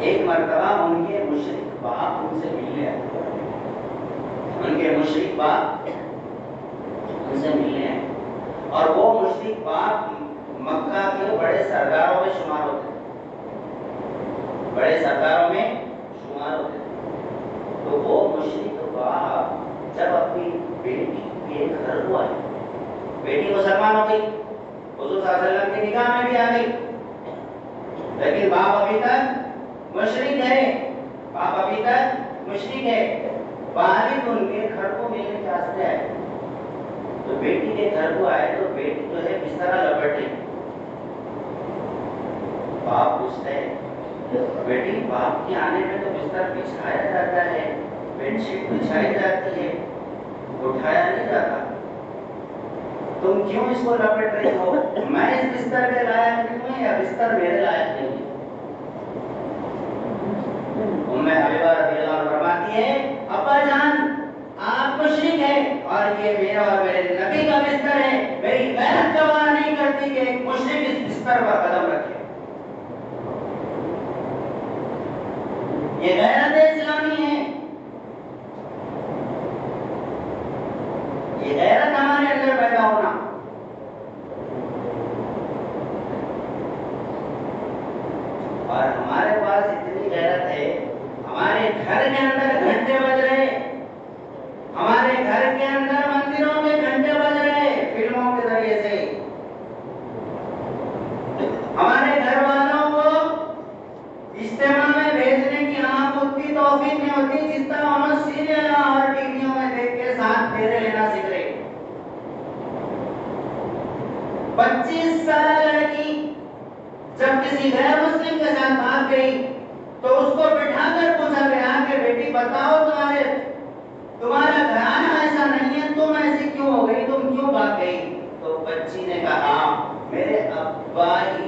ایک مرتبہ ان کے مشرک باپ ان سے ملنے آئے، ان کے مشرک باپ ان سے ملنے آئے، اور وہ مشرک باپ مکہ کے بڑے سرداروں میں شمار ہوتے تھے، بڑے سرداروں میں شمار ہوتے تھے. تو وہ مشرک باپ جب اپنی بیٹی کے گھر کو آئے، بیٹی مسلمان ہو گئی، حضور صلی اللہ علیہ وسلم کی نگاہ میں بھی آ گئی، لیکن باپ ابھی تک مشرک ہے، باپ ابھی تک مشرک ہے. والد ان کے گھر کو ملنے کے واسطے آئے، تو بیٹی کے گھر کو آئے تو بیٹی جو ہے بستر لپٹ لی. باپ پوچھتے ہیں، بیٹی باپ کے آنے میں تو بستر بچھایا جاتا ہے، بیڈ شیٹ بچھائی جاتی ہے، اٹھایا نہیں جاتا، تم کیوں اس کو لپٹ رہی ہو؟ میں اس بستر کے لائق نہیں ہوں یا بستر میرے لائق نہیں ہے؟ ام حبیبہ رضی اللہ عنہ فرماتی ہے، ابا جان آپ مشرک ہیں اور یہ میرا اور میرے نبی کا بستر ہے، میری غیرت گوارا نہیں کرتی کہ ایک مشرک اس بستر پر قدم رکھے. یہ غیرت اسلامی ہے، یہ غیرت ہمارے اندر پیدا ہونا. اور ہمارے پاس اتنی غیرت ہے، ہمارے گھر کے اندر گھنٹے بج رہے، ہمارے گھر کے اندر مندروں میں گھنٹے بج رہے فلموں کے ذریعے سے. ہمارے گھر والوں کو اجتماع میں بھیجنے کی آمد اتنی کسی غیر مسلم کے ساتھ بھاگ گئی تو اس کو بٹھا کر پوچھا گیا کہ بیٹی بتاؤ تمہارا گھرانہ ایسا نہیں ہے، تم ایسی کیوں ہو گئی، تم کیوں بھاگ گئی؟ تو بچی نے کہا میرے ابا ہی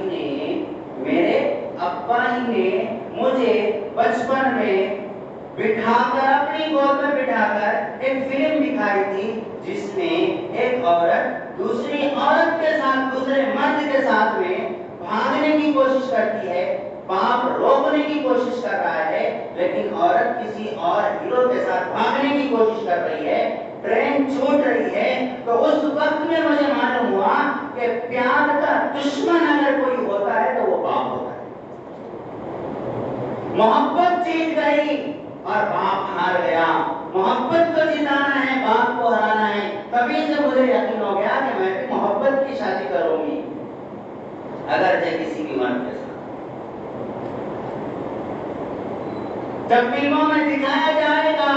نے مجھے بچپن میں بٹھا کر اپنی گود میں بٹھا کر ایک فلم دکھائی تھی جس میں ایک عورت دوسری عورت کے ساتھ، دوسرے مرد کے ساتھ میں بھاگنے کی کوشش کرتی ہے، باپ روکنے کی کوشش کر رہا ہے، لیکن عورت کسی اور ہیرو کے ساتھ بھاگنے کی کوشش کر رہی ہے، ٹرین چھوٹ رہی ہے۔ تو اس وقت میں مجھے معلوم ہوا کہ پیار کا دشمن اگر کوئی ہوتا ہے تو وہ باپ ہوتا ہے۔ محبت جیت گئی اور باپ ہار گیا۔ محبت کو جتانا ہے، باپ کو ہرانا ہے۔ تبھی سے مجھے یقین ہو گیا کہ میں بھی محبت کی شادی کروں گی، اگرچہ کسی بھی مرد کے ساتھ۔ جب فلموں میں دکھایا جائے گا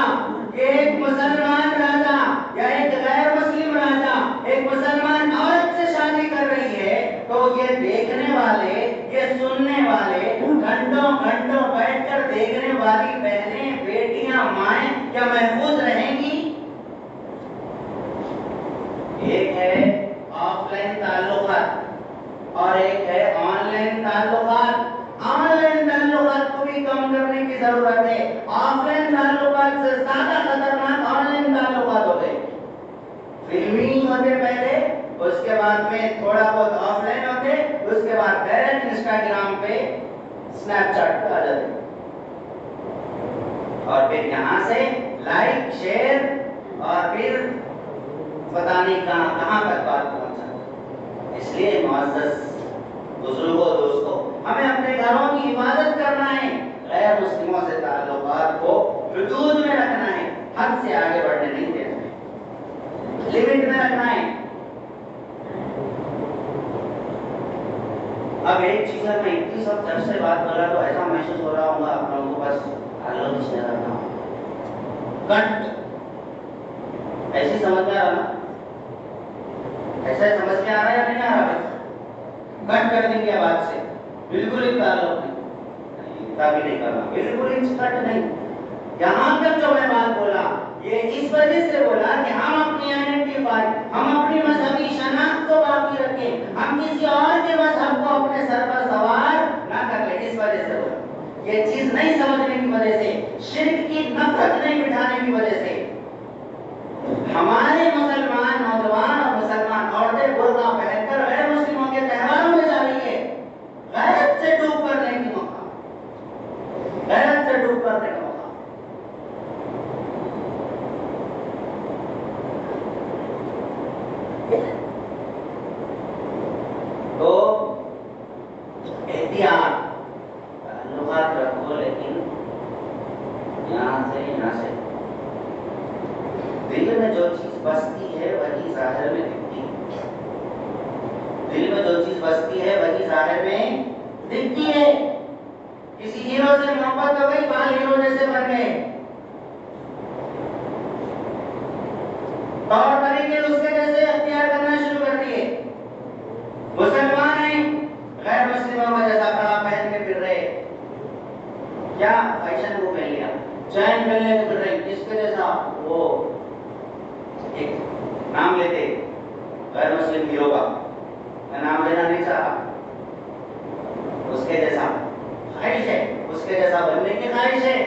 کہ ایک مسلمان راجا یا ایک غیر مسلم راجا ایک مسلمان عورت سے شادی کر رہی ہے تو یہ دیکھنے والے، یہ سننے والے، گھنٹوں گھنٹوں بیٹھ کر دیکھنے والی بہنیں، بیٹیاں، مائیں کیا محفوظ رہیں گی؟ ایک ہے آف لائن تعلقات اور ایک ہے آن لائن تعلقات۔ آن لائن تعلقات کو بھی کم کرنے کی ضرورت ہے۔ آف لائن تعلقات سے زیادہ خطرناک آن لائن تعلقات ہوتے ہیں۔ فلمی ہوتے پہلے، اس کے بعد میں تھوڑا بہت آف لائن ہوتے، اس کے بعد ڈائریکٹ انسٹاگرام پہ، اسنیپ چیٹ پہ آ جاتے اور پھر یہاں سے لائک، شیئر اور پھر پتہ نہیں کہاں کہاں تک بات پہنچ جاتی۔ اس لیے معزز بزرگوں، دوستوں، ہمیں اپنے گھروں کی حفاظت کرنا ہے، غیر مسلموں سے تعلقات کو حدود میں رکھنا ہے، حد سے آگے بڑھنے نہیں دینا ہے، لمٹ میں رکھنا ہے۔ اب ایک چیز ہے، میں اتنی سب جب سے بات کر رہا تو ایسا محسوس ہو رہا ہوگا آپ لوگوں کو، بس تعلق اس میں رکھنا کٹ ایسی سمجھ میں آ رہا، ایسا سمجھ میں آ رہا ہے یا نہیں آ رہا؟ کٹ کر دیں گے بات سے، بالکل ہی تعلق نہیں، بھی نہیں کرنا، بالکل ہی کٹ نہیں۔ یہاں تک جو میں بات بولا یہ اس وجہ سے بولا کہ ہم اپنی آئیڈینٹیفائی، ہم اپنی مذہبی شناخت کو باقی رکھیں، ہم کسی اور کے مذہب کو اپنے سر پر سوار نہ کر لیں، اس وجہ سے بولا۔ یہ چیز نہیں سمجھنے کی وجہ سے، شرک کی نفرت نہیں بٹھانے کی وجہ سے ہمارے مسلمان نوجوان اور مسلمان عورتیں برقع پہن کر غیر مسلموں کے تہواروں میں جا رہی ہے، غیرت سے ڈوب کرنے کی موقع، غیرت سے ڈوب کرنے کا موقع۔ تو احتیاط، تعلقات رکھو لیکن یہاں سے دل میں جو چیز بستی ہے وہی ظاہر میں دکھتی ہے، دل میں جو چیز بستی ہے وہی ظاہر میں دکھتی ہے۔ کسی ہیرو سے محبت ہو گئی، بال ہیرو جیسے بن گئے، طور طریقے اس کے جیسے اختیار کرنا شروع کر دیے۔ مسلمان ہیں، غیر مسلموں کا جیسا کپڑا پہن کے پھر رہے، کیا فیشن کو پہن لیا، چین پہن لے کے پھر رہے، کس کے جیسا؟ وہ ایک نام لیتے غیر مسلم ہیرو کا، میں نام لینا نہیں چاہتا، اس کے جیسا خواہش ہے، اس کے جیسا بننے کی خواہش ہے۔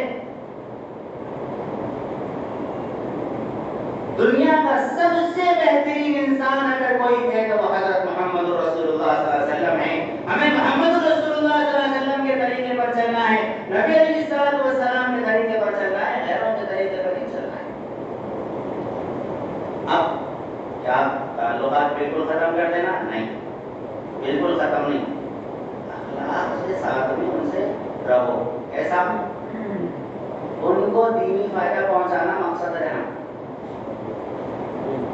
دنیا کا سب سے بہترین انسان اگر کوئی ہے تو وہ حضرت محمد رسول اللہ صلی اللہ علیہ وسلم ہے۔ ہمیں محمد رسول اللہ صلی اللہ علیہ وسلم کے طریقے پر چلنا ہے، نبی علیہ السلام کے طریقے پر چلنا ہے، غیروں کے طریقے پر نہیں چلنا ہے۔ اب کیا تعلقات بالکل ختم کر دینا؟ نہیں، بالکل ختم نہیں، اخلاق سے ساتھ میں ان سے رہو، ایسا ان کو دینی فائدہ پہنچانا مقصد ہے نا۔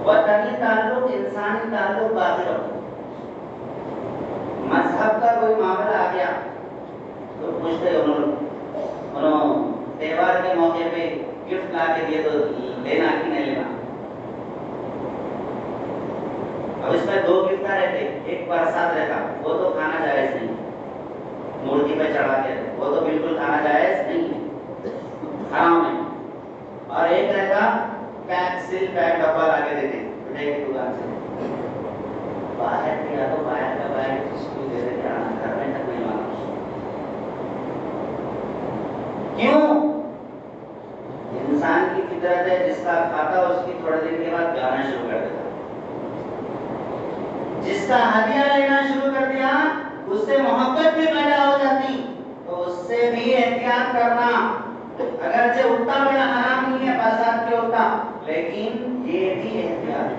وطنی تعلق، انسانی تعلق باقی رکھو۔ مذہب کا کوئی معاملہ آ گیا تو پوچھتے انہوں تہوار کے موقع پہ گفٹ لا کے دیے تو لینا کہ نہیں لینا؟ اب اس میں دو گفٹ رہتے، ایک پرساد رہتا، وہ تو کھانا جائز نہیں، مورتی پہ چڑھا کے وہ تو بالکل کھانا جائز نہیں ہے، حرام ہے. اور ایک رہتا پیک سیل پیک ڈبہ لا کے دیتے مٹھائی کی دکان سے، باہر کیا تو باہر کا باہر کس کو دے دیتے، گھر میں تک نہیں مانا. کیوں؟ انسان کی فطرت ہے، جس کا کھاتا اس کی تھوڑے دن کے بعد گانا شروع کر دیتا، جس کا ہدیہ لینا شروع کر دیا اس سے محبت بھی پیدا ہو جاتی. تو اس سے بھی احتیاط کرنا. اگرچہ اٹھتا بڑا حرام نہیں ہے بازار کے اٹھتا، لیکن یہ بھی احتیاط ہے.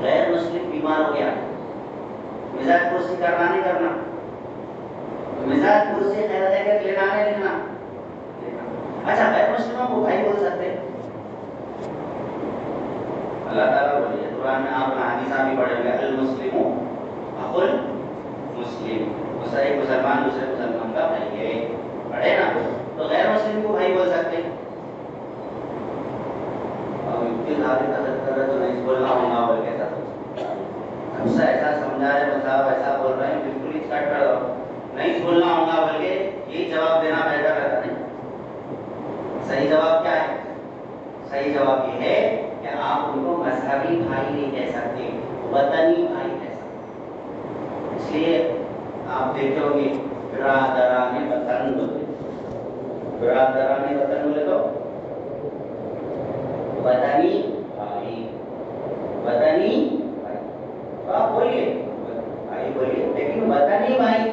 غیر مسلم بیمار ہو گیا، مزاج پرسی کرنا نہیں کرنا، مزاج پرسی خیر خیر لینا نہیں لینا. اچھا غیر مسلموں کو بھائی بول سکتے؟ اللہ تعالیٰ بولیے قرآن میں، آپ حدیث بھی پڑھیں گے، المسلم اخو المسلم، ایک مسلمان دوسرے مسلمان کا بھائی ہے، پڑھے نا. تو غیر مسلم کو بھائی بول سکتے؟ اور اتنی دعوی کا ذکر ہے تو نہیں بولنا ہوگا بول کے ساتھ ہم سے ایسا سمجھا رہے بتاؤ، ایسا بول رہے ہیں، بالکل ہی اسٹارٹ کر دو، نہیں بولنا ہوگا بول کے یہی جواب دینا بہتر رہتا. نہیں، صحیح جواب کیا ہے؟ صحیح جواب یہ ہے کہ آپ ان کو مذہبی بھائی نہیں کہہ سکتے، وطنی بھائی کہہ سکتے. اس لیے آپ دیکھتے ہو گے برادران وطن بولے، برادران وطن بولے تو وطنی بھائی، وطنی بھائی. تو آپ بولیے بھائی بولیے، لیکن وطنی بھائی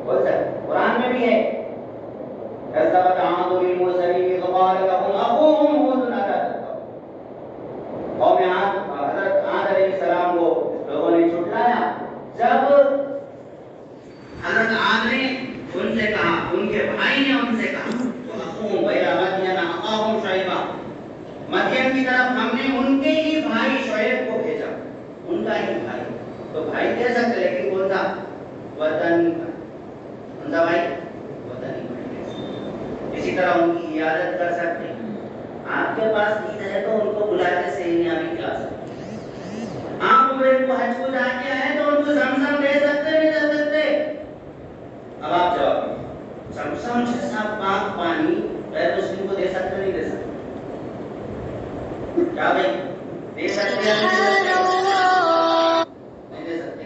بول سکتے. قرآن میں بھی ہے، كذبت عاد بالمرسلين فقال لهم اخوهم هود الا تتقون. قوم عاد، حضرت عاد علیہ السلام کو لوگوں نے جھٹلایا. جب حضرت عاد نے ان سے کہا، ان کے بھائی نے ان سے کہا تو اخوهم الى مدین اخاهم شعیبا، مدین کی طرف ہم نے ان کے ہی بھائی شعیب کو بھیجا، ان کا ہی بھائی. تو بھائی کہہ سکتے، لیکن کون سا؟ وطن. کون سا بھائی؟ وطنی بھائی. اسی طرح ان کی عیادت کر سکتے ہیں. آپ کے پاس عید ہے تو ان کو بلا کے سیویاں بھی کھلا سکتے. آپ عمرے کو حج کو جا کے آئے تو ان کو زمزم دے سکتے نہیں دے سکتے؟ اب آپ جواب دیں. زمزم جیسا پاک پانی غیر مسلم کو دے سکتے نہیں دے سکتے؟ کیا بھائی دے سکتے یا نہیں دے سکتے؟ نہیں دے سکتے.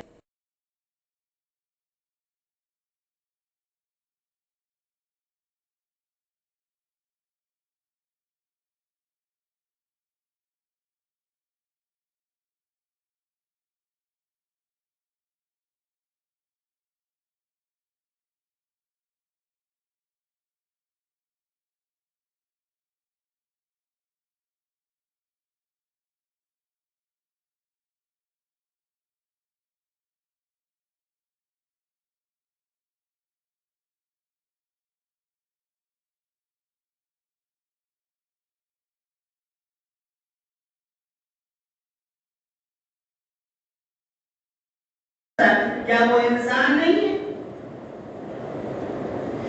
کیا وہ انسان نہیں ہے؟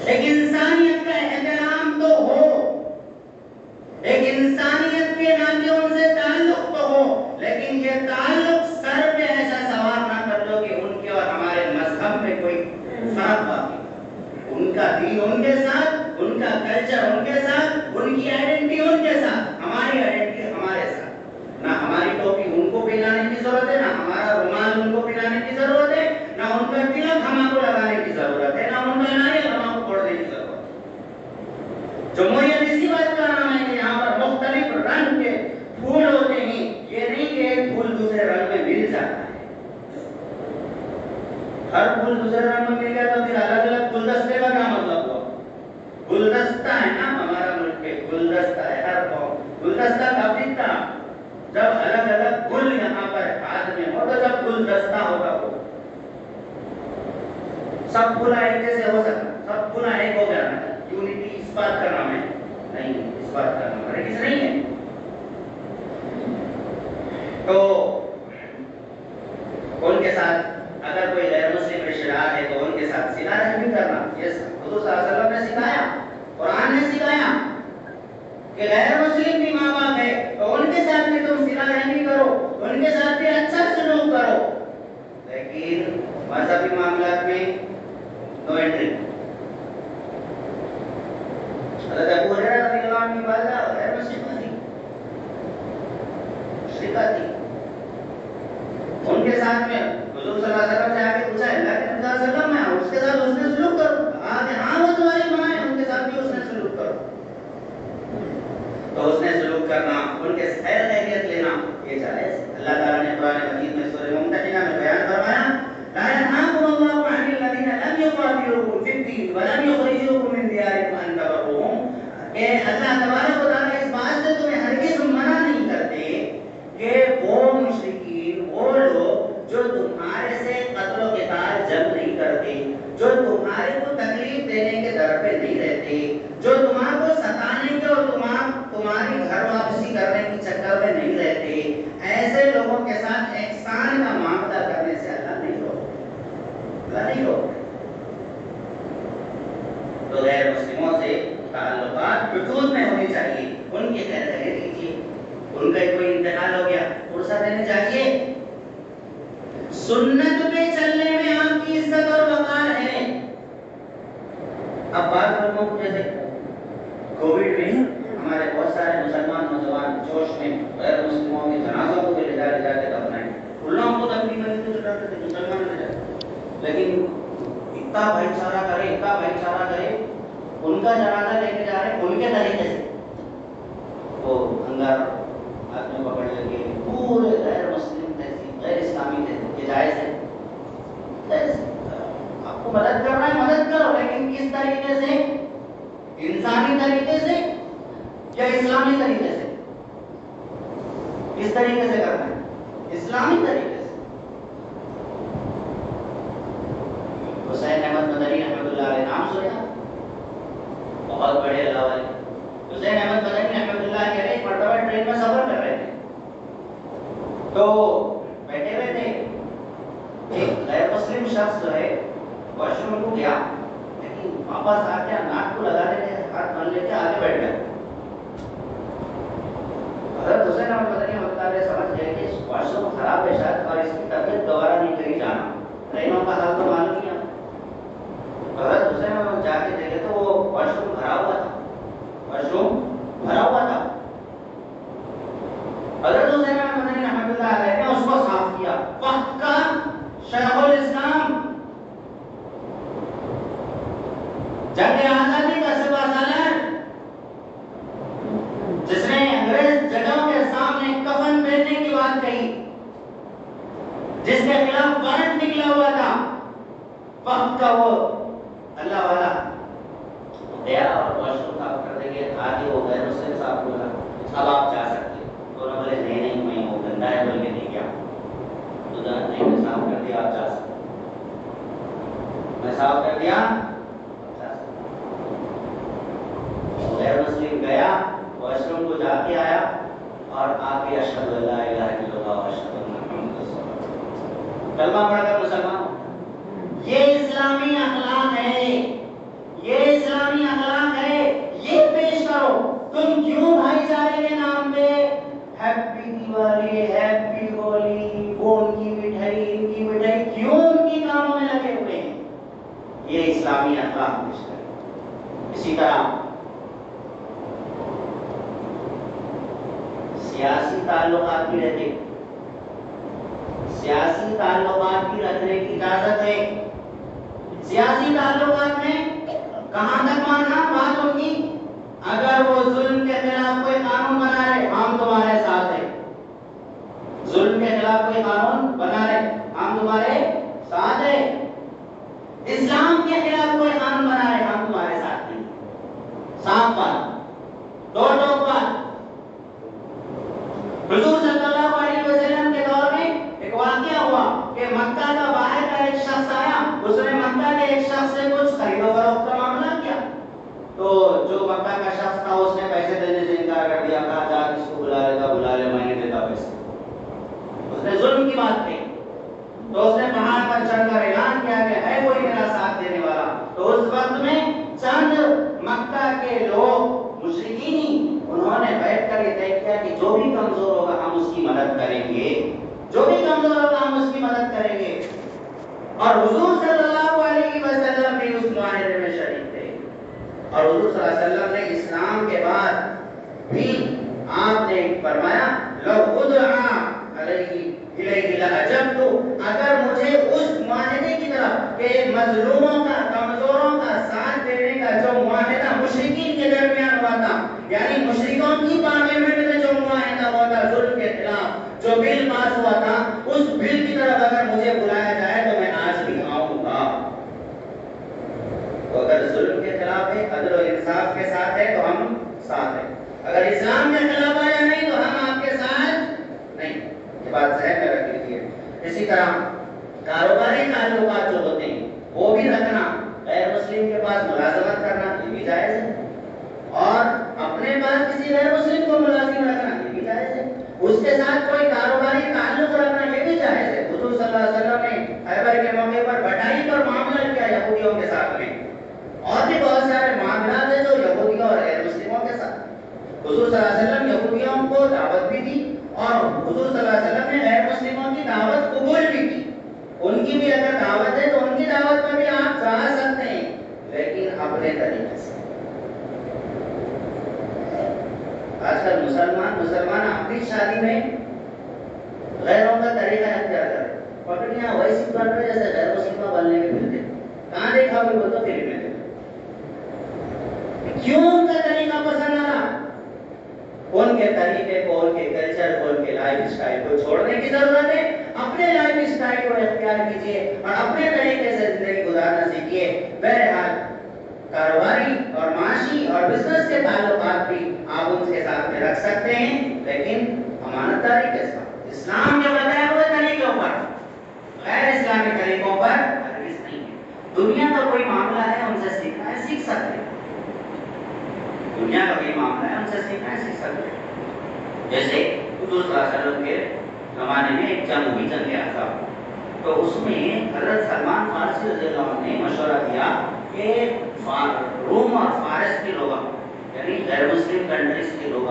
ایک انسانیت کا احترام تو ہو، ایک انسانیت کے ناطے ان سے تعلق تو ہو، لیکن یہ تعلق سر پہ ایسا سوار نہ کر لو کہ ان کے اور ہمارے مذہب میں کوئی فرق باقی. ان کا دین ان کے ساتھ، ان کا کلچر ان کے ساتھ، ان کی آئیڈینٹی ان کے ساتھ، ہماری آئیڈینٹی ہمارے ساتھ. نہ ہماری ٹوپی ان کو پہنانے کی ضرورت ہے، نہ ہمارا رومال ان کو پہنانے کی ضرورت ہے، نہ ان کا تلک ہم کو لگانے کی ضرورت ہے، نہ ان کا ناریل ہم کو پھوڑنے کی ضرورت ہے. جمہوریت اسی بات کا نام ہے کہ یہاں پر مختلف رنگ کے پھول ہوتے ہیں. یہ نہیں کہ ایک پھول دوسرے رنگ میں مل جاتا ہے. ہر پھول دوسرے رنگ میں مل گیا تو پھر الگ الگ گلدستے کا کیا مطلب ہوا؟ گلدستہ ہے نا ہمارا ملک کے، گلدستہ ہے ہر قوم. گلدستہ کب دکھتا؟ جب الگ الگ گل یہاں پر ہاتھ میں ہو تو جب گلدستہ ہوگا. وہ سب گنا ایک جیسے ہو سکتا، سب گنا ایک ہو گیا نا. یونٹی اس بات کا نام ہے نہیں، اس بات کا نام ہے کس نہیں ہے. تو ان کے ساتھ اگر کوئی غیر مسلم رشتہ دار ہے تو ان کے ساتھ صلہ رحمی کرنا، یہ حضور صلی اللہ علیہ وسلم نے سکھایا، قرآن نے سکھایا کہ غیر مسلم بھی ماں باپ ہے تو ان کے ساتھ بھی تم صلہ رحمی کرو، ان کے ساتھ بھی اچھا سلوک لیکن مذہبی معاملات میں نو انٹری. حضرت ابو ہریرہ رضی اللہ عنہ کی والدہ غیر مسلمہ تھی، مشرکہ تھی. ان کے ساتھ میں حضور صلی اللہ علیہ وسلم سے آگے پوچھا اللہ کے نبی صلی اللہ علیہ وسلم میں اس کے ساتھ اس نے سلوک کرو. کہا کہ ہاں وہ تمہاری ماں ہے، ان کے ساتھ بھی اس نے سلوک کرو. تو اس نے سلوک کرنا، ان کے خیر خیریت لینا یہ جائز. اللہ تعالیٰ نے قرآن مجید میں سورہ ممتحنہ میں بیان فرمایا لا ينهاكم الله عن الذين لم يقاتلوكم في الدين ولم يخرجوكم من دياركم ان تبروهم. کہ اللہ تبارک و تعالیٰ اس بات سے تمہیں ہرگز منع نہیں کرتے کہ وہ مشرکین، وہ لوگ جو تمہارے سے قتل و قتال جنگ نہیں کرتے، جو تمہارے کو تکلیف دینے کے در پہ نہیں رہتے، جو تمہارے کو ستانے کے اور تمہاری گھر واپسی کرنے کی چکر میں نہیں رہتے، ایسے لوگوں کے ساتھ احسان کا معاملہ کرنے سے اللہ نہیں روکتا. تو غیر مسلموں سے تعلقات حدود میں ہونی چاہیے. ان کی خیر خیریت کیجیے. ان کا کوئی انتقال ہو گیا فرصت دینی چاہیے. سنت پہ چلنے میں آپ کی عزت اور وقار ہے. اب بات لوگوں کو جیسے کووڈ میں ہمارے بہت سارے مسلمان نوجوان جوش میں غیر مسلموں کے جنازوں کو بھی لے جا کے دفنائے. ان لوگوں کو تکلیف نہیں تو ڈاکٹر تھے مسلمان لے جائے، لیکن اتنا بھائی چارہ کرے ان کا جنازہ لے کے جا رہے ہیں ان کے طریقے سے. وہ انگار ہاتھ میں پکڑ لے کے پورے غیر مسلم تہذیب، غیر اسلامی تہذیب، یہ جائز ہے. آپ کو مدد کرنا ہے مدد کرو، لیکن کس طریقے سے؟ انسانی طریقے سے یا اسلامی طریقے سے؟ کس طریقے سے کرنا ہے؟ اسلامی طریقے سے. حسین احمد مدنی رحمۃ اللہ علیہ نام سنا؟ بہت بڑے اللہ والے. حسین احمد مدنی رحمۃ اللہ علیہ ایک مرتبہ ٹرین میں سفر کر رہے تھے، تو بیٹھے ہوئے تھے. ایک غیر مسلم شخص جو ہے واش روم کو گیا، لیکن واپس آ کے ناک کو لگا لے کے ہاتھ بن لے کے آگے بیٹھ گیا. حضرت حسین احمد مدنی رحمۃ اللہ علیہ سمجھ گئے کہ واش روم خراب ہے شاید اور اس کی طبیعت دوبارہ نہیں کری جانا. ٹرینوں کا حال تو معلوم کیا. حضرت حسین احمد جا کے دیکھے تو وہ واش روم بھرا ہوا تھا. حضرت حسین احمد مدنی رحمۃ اللہ علیہ نے اس کو صاف کیا. وقت کا شیخ الاسلام، جنگ آزادی کا سپہ سالار، جس نے انگریز جگہوں کے سامنے کفن پہننے کی بات کہی، جس کے خلاف وارنٹ نکلا ہوا تھا، وقت کا وہ اللہ والا گیا اور واش روم صاف کر دیں گے. آگے وہ غیر مسلم صاحب بولا اب آپ جا سکتے. تو انہوں نے بولے نہیں میں وہ گندا ہے بول کے نہیں گیا. تو نہیں میں صاف کر دیا آپ جا سکتے. میں صاف کر دیا غیر مسلم گیا واش روم کو جا کے آیا اور آ کے اشہد ان لا الہ الا اللہ و اشہد ان محمد رسول اللہ کلمہ پڑھ کر مسلمان. یہ اسلامی اخلاق ہے، یہ اسلامی اخلاق ہے. یہ پیش کرو. تم کیوں بھائی چارے کے نام پہ ہیپی دیوالی، ہیپی ہولی، وہ ان کی مٹھائی ان کی مٹھائی کیوں ان کی کاموں میں لگے ہوئے ہیں؟ یہ اسلامی اخلاق پیش کرو. اسی طرح سیاسی تعلقات بھی رہتے، سیاسی تعلقات بھی رکھنے کی اجازت ہے. سیاسی تعلقات میں کہاں تک ماننا بات ہوگی؟ اگر وہ ظلم کے خلاف کوئی قانون بنا رہے ہم تمہارے ساتھ ہیں. ظلم کے خلاف کوئی قانون بنا رہے ہم تمہارے ساتھ ہیں. اسلام کے خلاف کوئی قانون بنا رہے ہم تمہارے ساتھ ہیں. صاف بات، دو ٹوک بات. حضور صلی اللہ علیہ وسلم کے دور میں ایک واقعہ ہوا کہ مکہ کا باہر کا ایک شخص آیا. اس نے مکہ کے ایک شخص سے کچھ خرید و فروخت کا معاملہ کیا. تو جو مکہ کا شخص تھا اس نے پیسے دینے سے انکار کر دیا. کہا جا کس کو بلا لے میں نہیں دیتا پیسے. اس نے ظلم کی بات کہی. تو اس نے پہاڑ پر چڑھ کر اعلان کیا کہ ہے کوئی میرا ساتھ دینے والا. تو اس وقت میں چند مکہ کے لوگ مشرکین انہوں نے بیٹھ کر یہ طے کیا کہ جو بھی کمزور ہوگا ہم اس کی مدد کریں گے، جو بھی کمزور ہوگا ہم اس کی مدد کریں گے. اور حضور صلی اللہ علیہ وسلم بھی اس معاہدے میں شریک تھے. اور حضور صلی اللہ علیہ وسلم نے اسلام کے بعد بھی آپ نے فرمایا لو ادعا علیہ الیہ لاجبت، اگر مجھے اس معاہدے کی طرف کہ مظلوموں کا کمزوروں کا ساتھ دینے کا جو معاہدہ مشرکین کے درمیان ہوا تھا، یعنی مشرکوں کی پارلیمنٹ میں جو معاہدہ ہوا تھا ظلم کے خلاف، جو بل پاس ہوا تھا، اس بل کی طرف اگر مجھے بلایا جائے تو میں آج بھی آؤں گا. تو اگر ظلم کے خلاف ہے، عدل و انصاف کے ساتھ ہے تو ہم ساتھ ہیں. اگر اسلام کے خلاف آیا نہیں تو ہم آپ کے ساتھ نہیں. یہ بات ذہن میں رکھ لیجیے. اسی طرح کاروباری تعلقات جو ہوتے ہیں وہ بھی رکھنا، غیر مسلم کے پاس ملازمت کرنا یہ بھی جائز ہے، اور اپنے پاس کسی غیر مسلم کو ملازم رکھنا یہ بھی جائز ہے. اس کے ساتھ کوئی کاروباری تعلق رکھنا یہ بھی جائز ہے. حضور صلی اللہ علیہ وسلم نے خیبر کے موقع پر بٹائی پر معاملہ کیا یہودیوں کے ساتھ میں، اور بھی بہت سارے معاملات ہیں جو یہودیوں اور غیر مسلموں کے ساتھ. حضور صلی اللہ علیہ وسلم یہودیوں کو دعوت بھی دی، اور حضور صلی اللہ علیہ وسلم نے غیر مسلموں کی دعوت قبول بھی کی. ان کی بھی اگر دعوت ہے تو ان کی دعوت پر بھی آپ جا سکتے ہیں، لیکن اپنے طریقے سے. آج کل مسلمان اپنی شادی میں غیروں کا طریقہ اختیار کر رہے ہیں. پٹریاں ویسی بن رہے جیسے غیر مسلمہ بننے کے ملتے. کہاں دیکھا بھی بولتا فلم میں دیکھا. کیوں ان کا طریقہ پسند آ رہا؟ ان کے طریقے کو، ان کے کلچر کو، ان کے لائف اسٹائل کو چھوڑنے کی ضرورت ہے. اپنے لائف اسٹائل کو اختیار کیجیے اور اپنے طریقے سے زندگی گزارنا سیکھیے. بہرحال کاروباری اور معاشی اور بزنس کے تعلقات بھی آپ ان کے ساتھ میں رکھ سکتے ہیں، لیکن امانت داری کے ساتھ، اسلام کے بتائے ہوئے طریقوں پر، غیر اسلامی طریقوں پر ہرگز نہیں ہے. دنیا کا کوئی معاملہ ہے ان سے سیکھنا ہے، سیکھ سکتے ہیں. دنیا کا کوئی معاملہ ہے ان سے سیکھنا ہے، سیکھ سکتے ہیں. جیسے حضور صلی اللہ علیہ وسلم کے زمانے میں ایک جنگ ہوئی، جنگ احزاب. تو اس میں حضرت سلمان فارسی رضی اللہ عنہ نے مشورہ دیا کہ روم اور فارس کے لوگ، یعنی غیر مسلم کنٹریز کے لوگ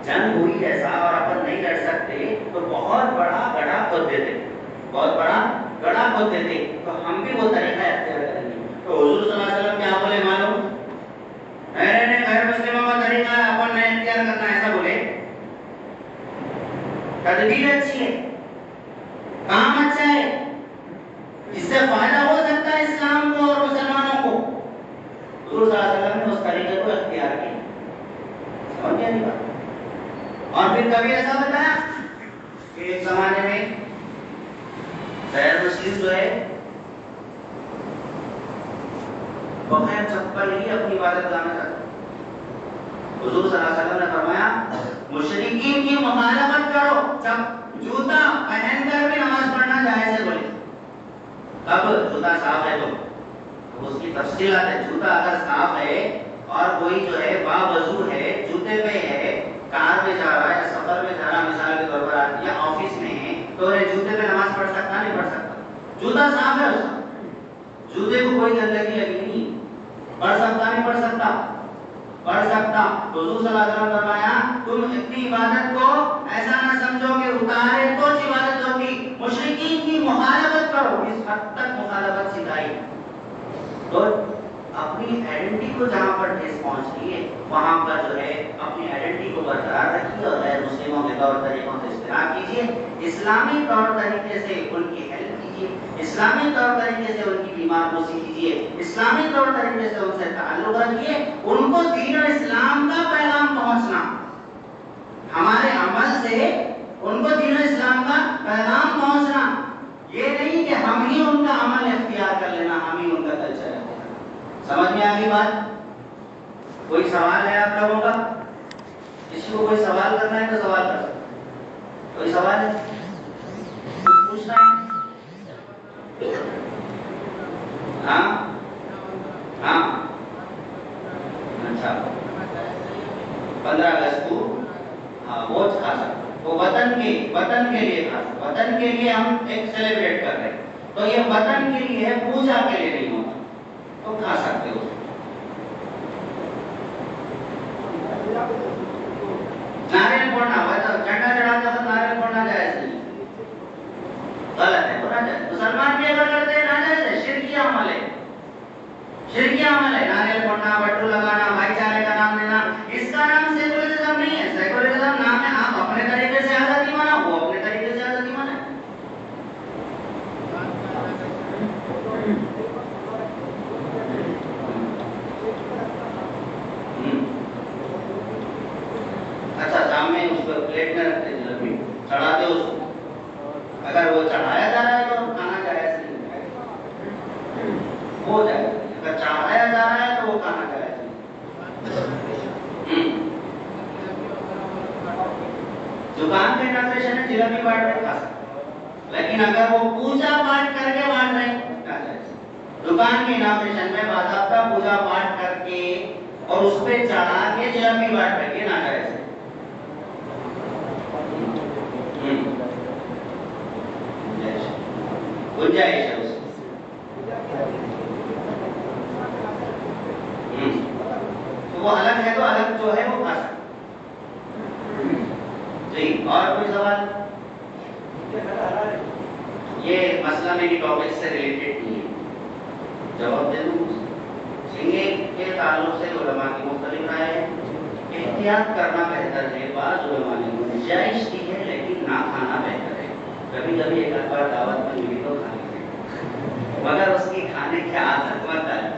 جنگ ہوئی ایسا اور اپن نہیں لڑ سکتے تو بہت بڑا گڑھا کھود دیتے، بہت بڑا گڑھا کھود دیتے، تو ہم بھی وہ طریقہ اختیار کریں گے. تو حضور صلی اللہ علیہ وسلم کیا بولے معلوم؟ میرے غیر مسلموں کا طریقہ اپن نے اختیار کرنا، ایسا بولے. تدبیر اچھی ہے، کام اچھا ہے، اس سے فائدہ ہو سکتا ہے اسلام کو اور مسلمانوں کو. حضور صلی اللہ علیہ وسلم نے اس طریقے کو اختیار کیا. سمجھ گیا نہیں بات؟ اور پھر کبھی ایسا بتایا کہ ایک زمانے میں غیر مسلم جو ہے بغیر چپل ہی اپنی عبادت گاہ کرتا. حضور صلی اللہ علیہ وسلم نے فرمایا مشرکین کی مخالفت کرو، جب جوتا پہن کر بھی نماز پڑھنا جائز ہے. بولے کب جوتا صاف ہے تو اس کی تفصیلات ہے. جوتا اگر صاف ہے اور کوئی جو ہے باوضو ہے، جوتے پہ ہے، کار میں جا رہا ہے یا سفر میں جا رہا، مثال کے طور پر یا آفس میں ہے، تو جوتے پہ نماز پڑھ سکتا نہیں پڑھ سکتا؟ جوتا صاف ہے، اس کا جوتے کو کوئی گندگی لگی نہیں، پڑھ سکتا نہیں پڑھ سکتا؟ پڑھ سکتا. حضور صلی اللہ علیہ وسلم نے فرمایا تم اپنی عبادت کو ایسا نہ سمجھو کہ اتارے تو عبادت ہوگی، مشرکین کی مخالفت کرو. اس حد تک مخالفت سکھائی. تو اپنی آئیڈینٹی کو جہاں پر ٹھیس پہنچ رہی ہے وہاں پر جو ہے اپنی آئیڈینٹی کو برقرار رکھیے اور غیر مسلموں کے طور طریقوں سے اشتراک کیجیے. اسلامی طور طریقے سے ان کی ہیلپ کیجیے، اسلامی طور طریقے سے ان کی بیمار پوسی کیجیے، اسلامی طور طریقے سے ان سے تعلق رکھیے. ان کو دین اور اسلام کا پیغام پہنچنا، ہمارے عمل سے ان کو دین اور اسلام کا پیغام پہنچنا، یہ نہیں کہ ہم ہی ان کا عمل اختیار کر لینا، ہم ہی ان کا کلچر اختیار. سمجھ میں آ گئی بات؟ کوئی سوال ہے آپ لوگوں کا؟ کسی کو کوئی سوال کرنا ہے تو سوال کر سکتے. کوئی سوال ہے؟ کچھ پوچھنا ہے؟ ہاں ہاں اچھا 15 اگست کو ہاں ووٹ کھا سکتے، وہ وطن کے لیے کھا سکتے. وطن کے لیے ہم ایک سیلیبریٹ کر رہے ہیں، تو یہ وطن کے لیے ہے، پوجا کے لیے نہیں ہوتا، تو کھا سکتے ہو. ناریل پھوڑنا ہوا تو جھنڈا چڑھاتے وقت ناریل پھوڑنا جائز نہیں، غلط ہے، ہونا جائز. مسلمان بھی اگر کرتے ہیں ہے، ناریل پھوڑنا، بٹو لگانا، بھائی چارے کا نام لینا، اس کا نام سیکولرزم نہیں ہے. سیکولرزم نام ہے آپ اپنے طریقے سے آزادی مناؤ، وہ اپنے طریقے سے آزادی منائے. اچھا شام میں اس کو پلیٹ میں رکھتے جلبی چڑھاتے اس کو، اگر وہ چڑھایا جا رہا ہے تو کھانا جائز نہیں ہے، وہ جائز نہیں. اگر چڑھایا جا رہا ہے تو وہ کھانا جائز نہیں. دکان پہ اناگریشن ہے، جلیبی بانٹ رہے کھا سکتے، لیکن اگر وہ پوجا پاٹ کر کے بانٹ رہے ہیں ناجائز. دکان کے اناگریشن میں باضابطہ پوجا پاٹ کر کے اور اس پہ چڑھا کے جلیبی بانٹ رہے ہیں ناجائز ہے. گنجائش ہے اس تو وہ الگ ہے، تو الگ جو ہے وہ کھا سکتے. جی اور کوئی سوال؟ یہ مسئلہ میری ٹاپک سے ریلیٹڈ نہیں ہے، جواب دے دوں. سنگے کے تعلق سے علماء کی مختلف رائے ہے. احتیاط کرنا بہتر ہے. بعض علماء نے گنجائش کی ہے لیکن نہ کھانا بہتر ہے. کبھی کبھی ایک آدھ بار دعوت میں ملی تو کھا لیتے، مگر اس کی کھانے کی عادت مت ڈالیں.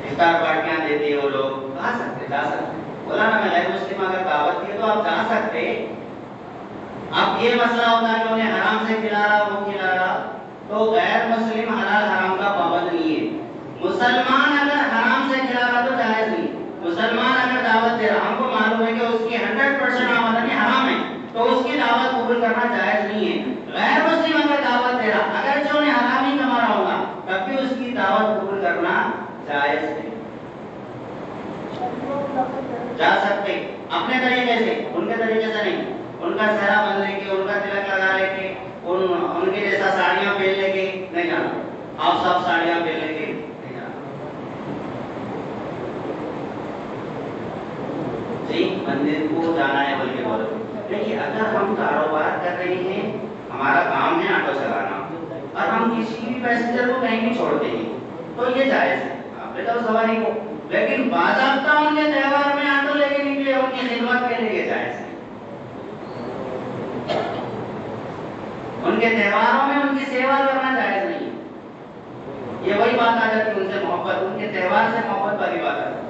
افطار پارٹیاں دیتے وہ لوگ کھا سکتے، جا سکتے. بولا نا میں غیر مسلم اگر دعوت دی ہے تو آپ جا سکتے. اب یہ مسئلہ ہوتا ہے کہ انہیں حرام سے کھلا رہا وہ کھلا رہا، تو غیر مسلم حلال حرام کا پابند نہیں ہے. مسلمان اگر حرام سے کھلا رہا تو جائز نہیں. مسلمان اگر دعوت دے رہا، ہم کو معلوم ہے کہ اس کی 100% آمدنی حرام ہے تو اس کی دعوت قبول کرنا جائز نہیں ہے. غیر مسلم اگر دعوت دے رہا، اگرچہ انہیں حرام ہی کما رہا ہوگا، تب بھی اس کی دعوت قبول کرنا جائز ہے. جا سکتے اپنے طریقے سے، ان کے طریقے سے نہیں. ان کا چہرہ بن لے کے، ان کا تلک لگا لے کے، ان کے جیسا ساڑیاں پہن لے کے نہیں جانا. آپ سب ساڑیاں پہن لے کے نہیں جانا. جی مندر کو جانا ہے بلکہ بولو. دیکھیے اگر ہم کاروبار کر رہے ہیں، ہمارا کام ہے آٹو چلانا، اور ہم کسی بھی پیسنجر کو کہیں بھی چھوڑتے ہیں تو یہ جائز ہے. آپ نے تو سواری کو، لیکن باضابطہ ان کے تہوار میں آٹو لے کے نکلے، ان کی خدمت کے لیے جائز ہے. ان کے تہواروں میں ان کی سیوا کرنا جائز نہیں ہے. یہ وہی بات آ جاتی ہے ان سے محبت، ان کے تہوار سے محبت والی بات آ جاتی ہے.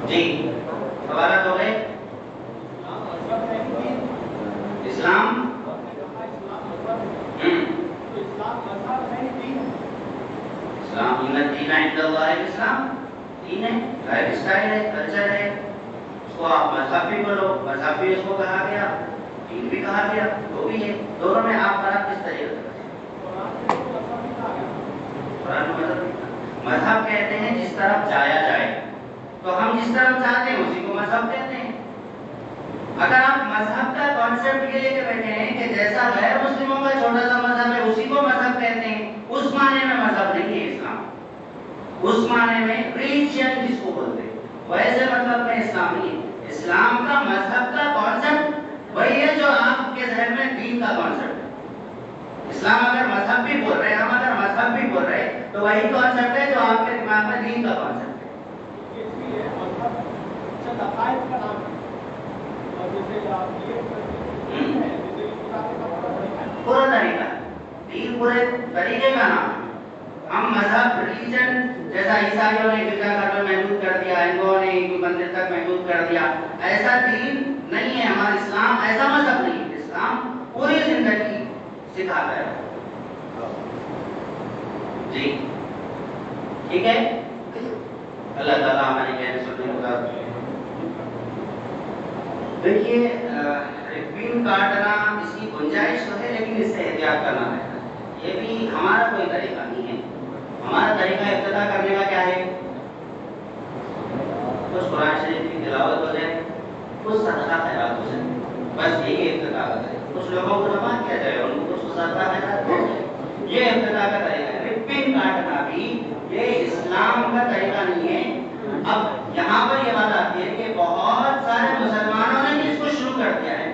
جی سوالات ہو گئے. اسلام اسلام ان الدین عند اللہ الاسلام، دین ہے، لائف اسٹائل ہے، کلچر ہے. اس کو آپ مذہب بھی بولو، مذہب بھی اس کو کہا گیا، دین بھی کہا گیا، وہ بھی ہے. دونوں میں آپ فرق کس طریقے سے؟ مذہب کہتے ہیں جس طرف جایا جائے، تو ہم جس طرف چاہتے ہیں اسی کو مذہب کہتے ہیں. اگر آپ مذہب کا کانسیپٹ یہ لے کے بیٹھے ہیں کہ جیسا غیر مسلموں کا چھوٹا سا مذہب ہے اسی کو مذہب کہتے ہیں، اس معنی میں مذہب نہیں ہے اسلام. اس معنی میں ریلیجن جس کو بولتے ہیں ویسے مطلب میں اسلام نہیں ہے. اسلام کا مذہب کا کانسیپٹ وہی ہے جو آپ کے ذہن میں دین کا کانسیپٹ ہے. اسلام اگر مذہب بھی بول رہے ہیں، ہم اگر مذہب بھی بول رہے ہیں تو وہی کانسیپٹ ہے جو آپ کے دماغ میں دین کا کانسیپٹ ہے. پورا طریقہ دین پورے طریقے کا نام ہے. ہم مذہب ریلیجن جیسا عیسائیوں نے گرجا گھر میں محدود کر دیا، ہندوؤں نے مندر تک محدود کر دیا، ایسا دین نہیں ہے ہمارا. اسلام ایسا مذہب نہیں ہے. اسلام پوری زندگی سکھاتا ہے. جی ٹھیک ہے. اللہ تعالیٰ ہماری کہنے سننے کو راضی ہے. دیکھیے ربن کاٹنا اس کی گنجائش تو ہے لیکن اس سے احتیاط کرنا ہے. یہ بھی ہمارا کوئی طریقہ نہیں ہے. ہمارا طریقہ ابتدا کرنے کا کیا ہے؟ کچھ قرآن شریف کی تلاوت ہو جائے، کچھ صدقہ خیرات ہو جائے، بس یہی ابتدا کا ہے. کچھ لوگوں کو جمع کیا جائے، ان کو کچھ صدقہ خیرات ہو جائے، یہ ابتدا کا طریقہ ہے. ربن کاٹنا بھی یہ اسلام کا طریقہ نہیں ہے. اب یہاں پر یہ بات آتی ہے کہ بہت سارے مسلمانوں نے اس کو شروع کر دیا ہے.